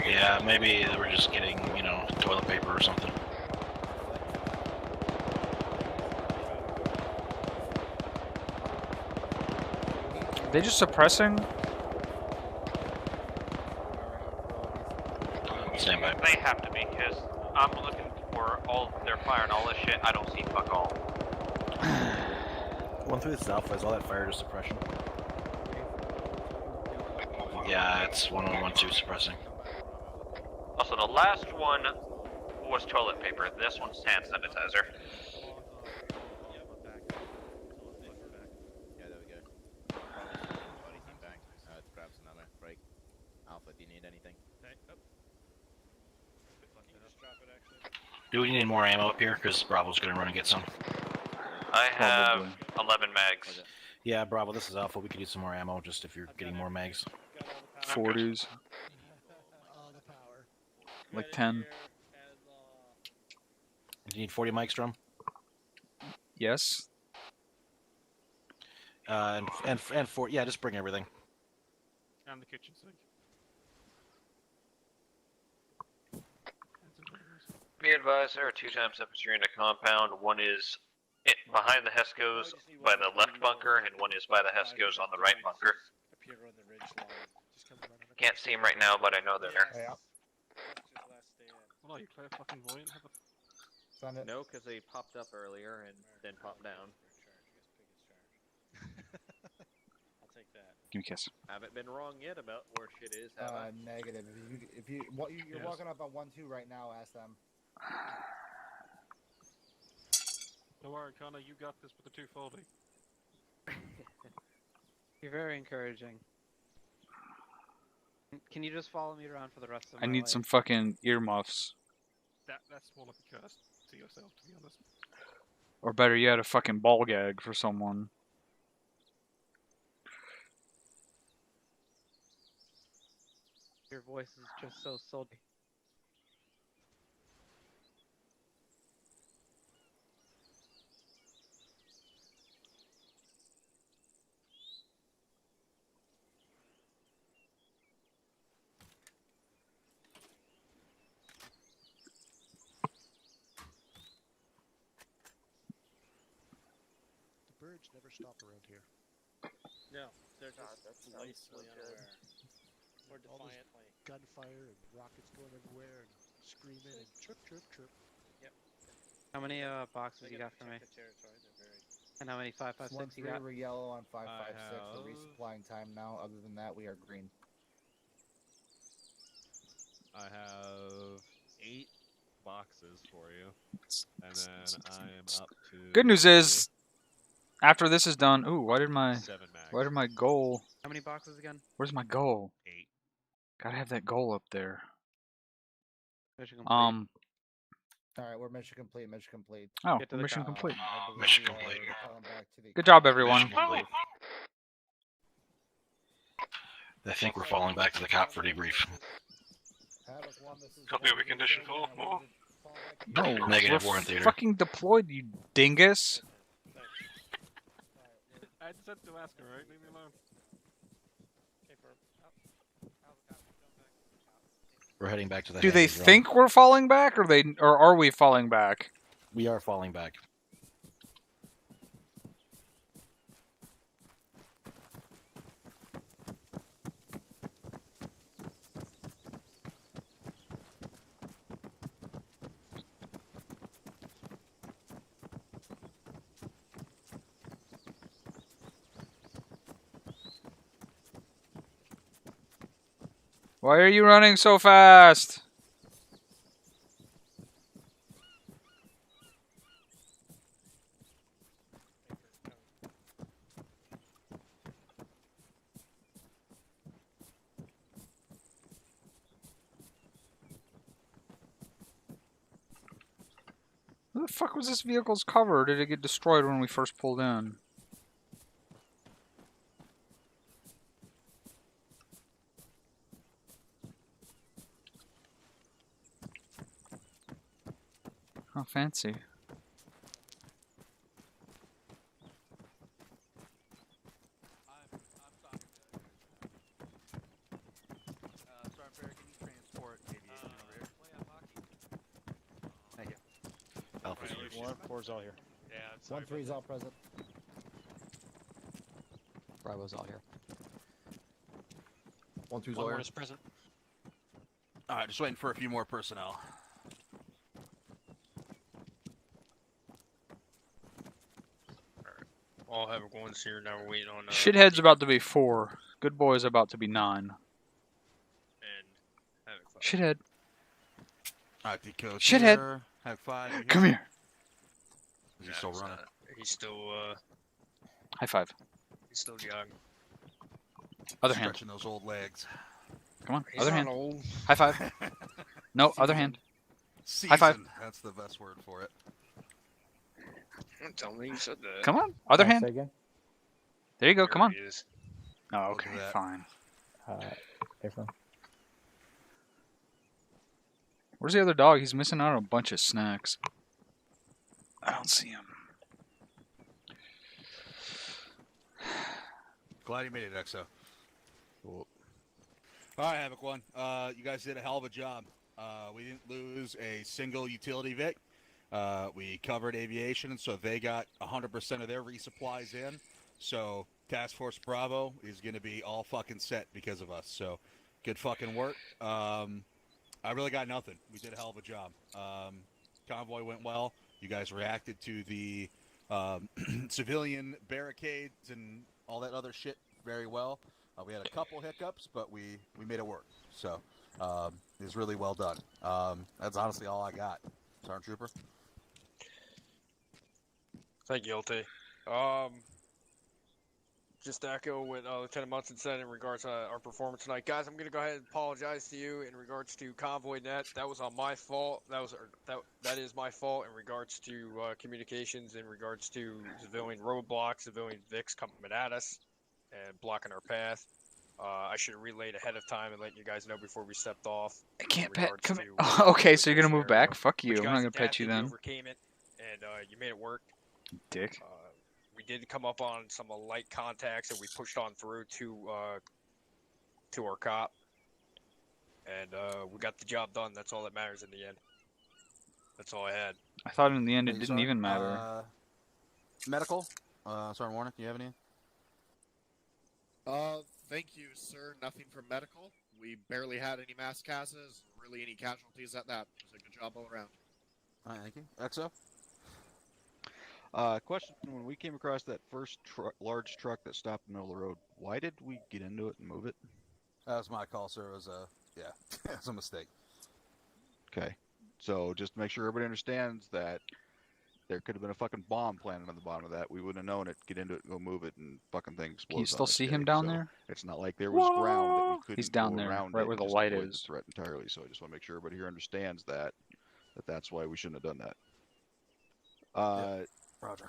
Yeah, maybe they were just getting, toilet paper or something. They just suppressing? Stand by. They have to be, because I'm looking for all their fire and all this shit. I don't see fuck all. 1-3, this is Alpha. Is all that fire just suppression? Yeah, it's 1-1-2 suppressing. Also, the last one was toilet paper. This one's hand sanitizer. Yeah, there we go. Body team back. Grab some ammo. Break. Alpha, do you need anything? Do we need more ammo up here? Because Bravo's gonna run and get some. I have 11 mags. Yeah, Bravo, this is Alpha. We could use some more ammo just if you're getting more mags. 40s. Like 10. Do you need 40 mics, Drum? Yes. And for yeah, just bring everything. And the kitchen sink. Be advised, there are 2 times infantry in the compound. One is behind the Hescos by the left bunker, and one is by the Hescos on the right bunker. Can't see them right now, but I know they're there. Yeah. Well, you play a fucking voyant. No, because they popped up earlier and then popped down. Give me a kiss. Haven't been wrong yet about where shit is, have I? Negative. You're Yes. walking up on 1-2 right now, ask them. Don't worry, Connor, you got this with the 240. You're very encouraging. Can you just follow me around for the rest of I my need life? some fucking earmuffs. That's more like a curse to yourself, to be honest. Or better yet, a fucking ball gag for someone. Your voice is just so sultry. The birds never stop around here. No, they're just that sounds blissfully so good. unaware. Or All this defiantly. gunfire and rockets going everywhere and screaming and chirp, chirp, chirp. Yep. How many boxes you got for me? And how many 5.56 you got? We're yellow on 5.56 for have- resupplying time now. Other than that, we are green. I have 8 boxes for you, and then I am up to. Good news is, after this is done, ooh, why did my 7 max. goal? How many boxes again? Where's my goal? 8. Gotta have that goal up there. Mission complete. All right, we're mission complete. Mission complete. Oh, Get to the mission cop. complete. I believe Mission we are complete. calling back to the Good job, everyone. Mission complete. I think we're falling back to the cop for debrief. Copy of a condition 4. More. No, Negative, we're we're in theater. fucking deployed, you dingus. I just had to ask her, right? Leave me alone. We're heading back to the Do they hangar, John. think we're falling back, or are we falling back? We are falling back. Why are you running so fast? Who the fuck was this vehicle's cover? Or did it get destroyed when we first pulled in? Oh, fancy. Alpha's here. 1-4's all here. Yeah, 1-3's all present. Bravo's all here. 1-2's One all more here. is present. Alright, just waiting for a few more personnel. All have ones here. Now we're waiting on. Shithead's about to be 4. Good boy's about to be 9. And Havoc 5. Shithead. Alright, Deco. Shithead. Have 5. Come here. Is he still running? He's still. High five. He's still jogging. Other hand. Stretching those old legs. Come on. He's Other not hand. old. High five. No, other hand. Seasoned. High five. That's the best word for it. Don't tell me you said that. Come on. Other hand. Say again? There you go. Come on. He is. Oh, okay. Fine. Different. Where's the other dog? He's missing out on a bunch of snacks. I don't see him. Glad you made it, Exo. Cool. Alright, Havoc 1. You guys did a hell of a job. We didn't lose a single utility Vic. We covered aviation, so they got 100% of their resupplies in. So Task Force Bravo is going to be all fucking set because of us. So good fucking work. I really got nothing. We did a hell of a job. Convoy went well. You guys reacted to the civilian barricades and all that other shit very well. We had a couple hiccups, but we made it work. So it was really well done. That's honestly all I got. Sergeant Trooper. Thank you, LT. Just to echo what Lieutenant Munson said in regards to our performance tonight, guys. I'm going to go ahead and apologize to you in regards to Convoy Net. That was on my fault. That is my fault in regards to communications, in regards to civilian roadblocks, civilian VIX coming at us and blocking our path. I should have relayed ahead of time and let you guys know before we stepped off. I can't pet. Come okay, so you're gonna move back? Fuck you. I'm not gonna pet you then. You overcame it, and you made it work. Dick. We did come up on some light contacts, and we pushed on through to our cop, and we got the job done. That's all that matters in the end. That's all I had. I thought in the end it didn't even matter. Medical. Sergeant Warner, do you have any? Thank you, sir. Nothing from medical. We barely had any mass cases, really any casualties at that. It was a good job all around. All right, thank you. XO? Question, when we came across that first large truck that stopped in the middle of the road, why did we get into it and move it? That was my call, sir. It was it was a mistake. Okay. So just to make sure everybody understands that there could have been a fucking bomb planted on the bottom of that. We wouldn't have known it. Get into it, go move it, and fucking thing explodes. Can you still see him down there? It's not like there was ground that we couldn't He's down go there, around right where the just light avoid is. the threat entirely. So I just want to make sure everybody here understands that's why we shouldn't have done that. Roger.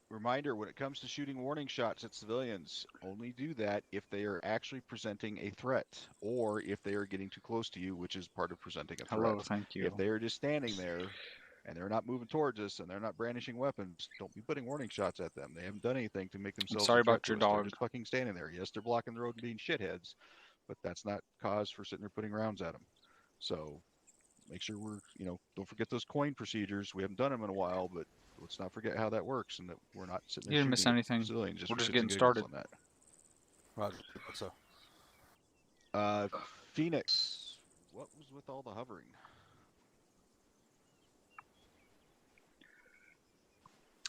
Reminder, when it comes to shooting warning shots at civilians, only do that if they are actually presenting a threat or if they are getting too close to you, which is part of presenting a threat. Hello, thank you. If they are just standing there and they're not moving towards us and they're not brandishing weapons, don't be putting warning shots at them. They haven't done anything to make themselves sorry a threat about your to us. They're dog. just fucking standing there. Yes, they're blocking the road and being shitheads, but that's not cause for sitting there putting rounds at them. So make sure don't forget those coin procedures. We haven't done them in a while, but let's not forget how that works and that we're not sitting there You didn't miss shooting anything. civilians We're for just shits getting and giggles started. on that. Roger. So. Phoenix, what was with all the hovering?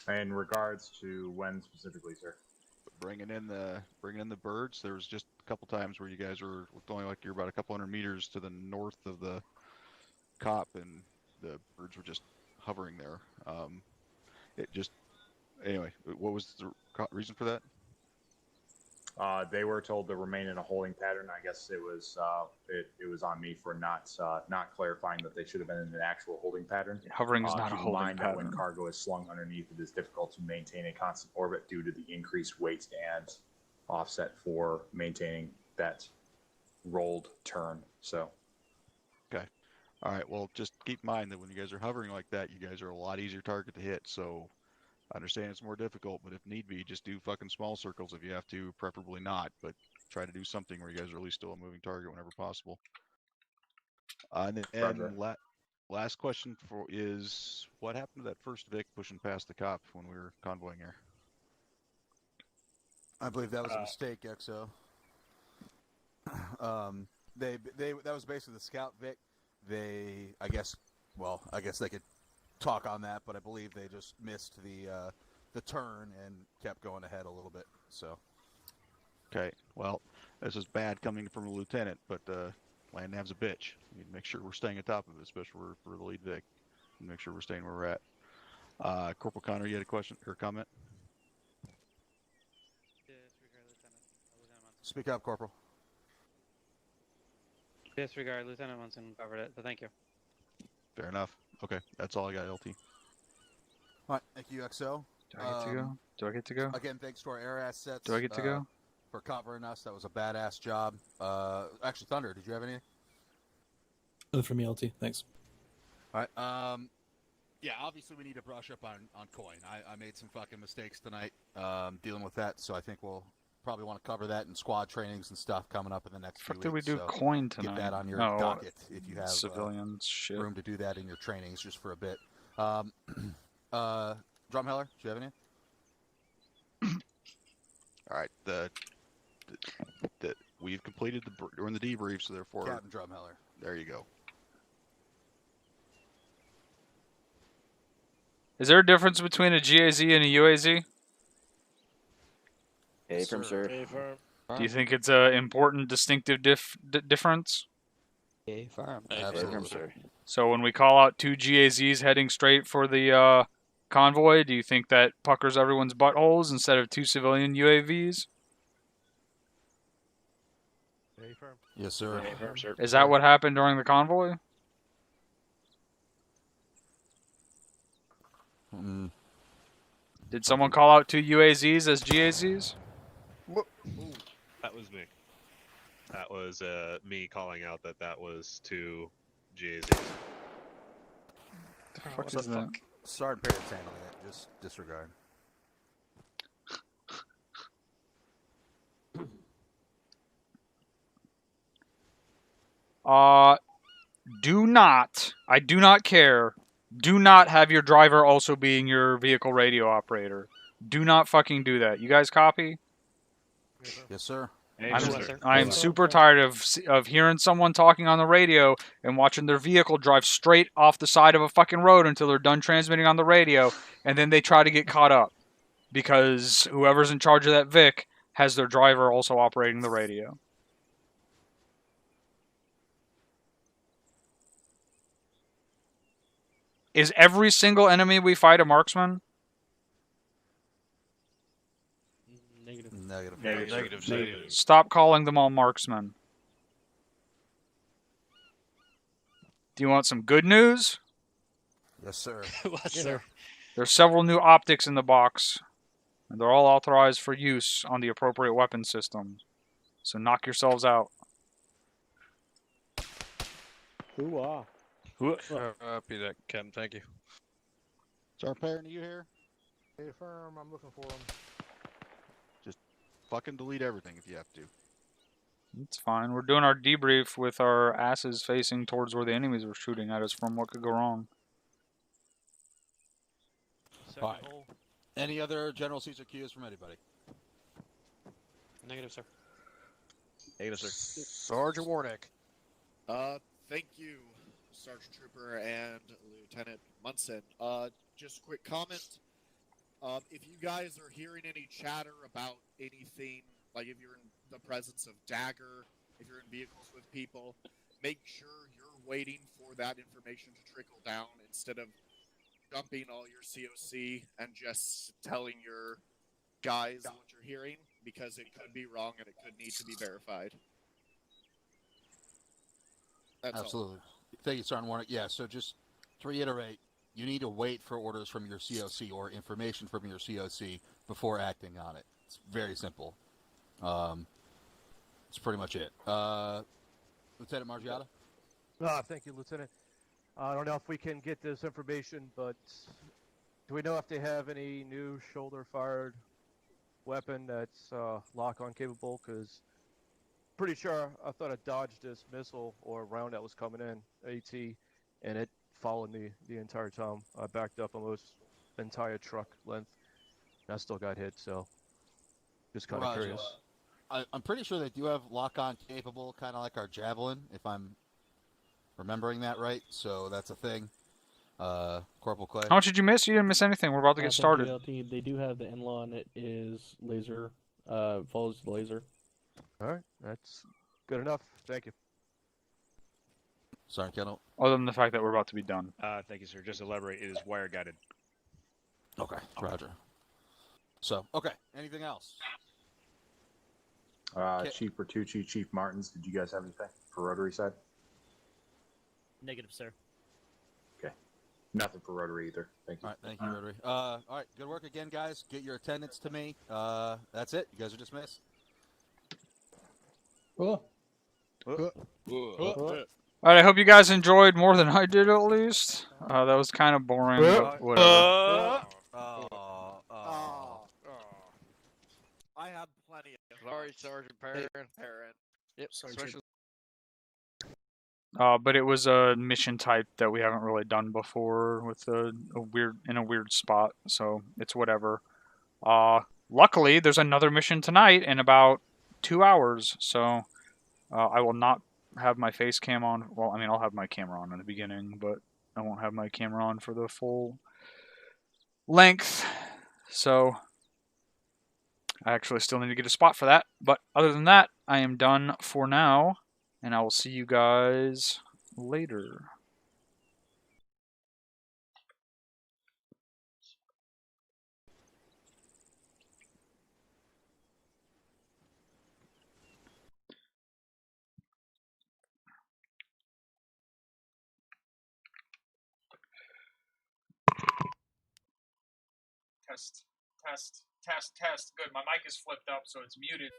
In regards to when specifically, sir? Bringing in the birds. There was just a couple times where you guys were going like you're about a couple hundred meters to the north of the cop, and the birds were just hovering there. Anyway, what was the reason for that? They were told to remain in a holding pattern. I guess it was on me for not clarifying that they should have been in an actual holding pattern. Hovering is not a Keep in holding mind that when pattern. cargo is slung underneath, it is difficult to maintain a constant orbit due to the increased weight and offset for maintaining that rolled turn. So. Okay. All right. Well, just keep in mind that when you guys are hovering like that, you guys are a lot easier target to hit. So I understand it's more difficult, but if need be, just do fucking small circles if you have to, preferably not, but try to do something where you guys are at least still a moving target whenever possible. And last question is what happened to that first Vic pushing past the cop when we were convoying here? I believe that was a mistake, XO. That was basically the scout Vic. I guess they could talk on that, but I believe they just missed the turn and kept going ahead a little bit. So. Okay. Well, this is bad coming from a lieutenant, but land nav's a bitch. We need to make sure we're staying on top of it, especially for the lead Vic, and make sure we're staying where we're at. Corporal Connor, you had a question or comment? Speak up, Corporal. Disregard, Lieutenant Munson covered it, but thank you. Fair enough. Okay, that's all I got, LT. All right, thank you, XO. Do I get to go? Do I get to go? Again, thanks to our air assets. Do I get to go? For covering us. That was a badass job. Actually, Thunder, did you have anything? Nothing from me, LT. Thanks. All right. Yeah, obviously we need to brush up on coin. I made some fucking mistakes tonight dealing with that, so I think we'll probably want to cover that in squad trainings and stuff coming up in the next few weeks. Did we do so coin tonight? Get that on your docket if you have civilians shit. Room to do that in your trainings just for a bit. Drumheller, do you have any? All right. We've completed during the debrief, so therefore. Captain Drumheller. There you go. Is there a difference between a GAZ and a UAZ? A firm, sir. A firm. Do you think it's a important distinctive difference? A farm. Absolutely. Sir. So when we call out 2 GAZs heading straight for the convoy, do you think that puckers everyone's buttholes instead of 2 civilian UAVs? Yes, sir. Is that what happened during the convoy? Mm. Did someone call out 2 UAZs as GAZs? That was me. That was me calling out that was to GAZs. What is that? Sergeant Perry's handling it. Just disregard. I do not care. Do not have your driver also being your vehicle radio operator. Do not fucking do that. You guys copy? Yes, sir. I'm super tired of hearing someone talking on the radio and watching their vehicle drive straight off the side of a fucking road until they're done transmitting on the radio, and then they try to get caught up because whoever's in charge of that Vic has their driver also operating the radio. Is every single enemy we fight a marksman? Negative. Stop calling them all marksmen. Do you want some good news? Yes, sir. Yes, sir. There's several new optics in the box, and they're all authorized for use on the appropriate weapon systems. So knock yourselves out. Hoo-ah. Be that, Captain. Thank you. Sergeant Perry, are you here? Hey, firm. I'm looking for him. Just fucking delete everything if you have to. It's fine. We're doing our debrief with our asses facing towards where the enemies were shooting at us from. What could go wrong? Right. Any other General Caesar cues from anybody? Negative, sir. Negative, sir. Sergeant Warnick. Thank you, Sergeant Trooper and Lieutenant Munson. Just a quick comment. If you guys are hearing any chatter about anything, like if you're in the presence of Dagger, if you're in vehicles with people, make sure you're waiting for that information to trickle down instead of dumping all your COC and just telling your guys what you're hearing, because it could be wrong and it could need to be verified. That's Absolutely. Thank you, Sergeant Warnick. Yeah, so just to reiterate, you need to wait for orders from your COC or information from your COC before acting on it. It's very simple. That's pretty much it. Lieutenant Margiotta? Thank you, Lieutenant. I don't know if we can get this information, but do we know if they have any new shoulder-fired weapon that's lock-on capable? Because pretty sure I thought I dodged this missile or round that was coming in, AT, and it followed me the entire time. I backed up almost the entire truck length, and I still got hit, so just kind of curious. I'm pretty sure they do have lock-on capable, kind of like our Javelin, if I'm remembering that right. So that's a thing. Corporal Clay. How much did you miss? You didn't miss anything. We're about to get started. They do have the N-law, and it is laser, follows the laser. All right, that's good enough. Thank you. Sergeant Kendall. Other than the fact that we're about to be done. Thank you, sir. Just elaborate. It is wire guided. Okay, Roger. So, okay. Anything else? Chief Bertucci, Chief Martins, did you guys have anything for Rotary side? Negative, sir. Okay. Nothing for Rotary either. Thank you. All right, thank you, Rotary. All right, good work again, guys. Get your attendance to me. That's it. You guys are dismissed. Cool. Alright, I hope you guys enjoyed more than I did, at least. That was kind of boring, but whatever. I had plenty of. Sorry, Sergeant Perrin. Yep, especially. But it was a mission type that we haven't really done before with a weird spot, so it's whatever. Luckily, there's another mission tonight in about 2 hours, so I will not have my face cam on. Well, I mean, I'll have my camera on in the beginning, but I won't have my camera on for the full length. So I actually still need to get a spot for that. But other than that, I am done for now, and I will see you guys later. Test, test, test, test. Good. My mic is flipped up, so it's muted.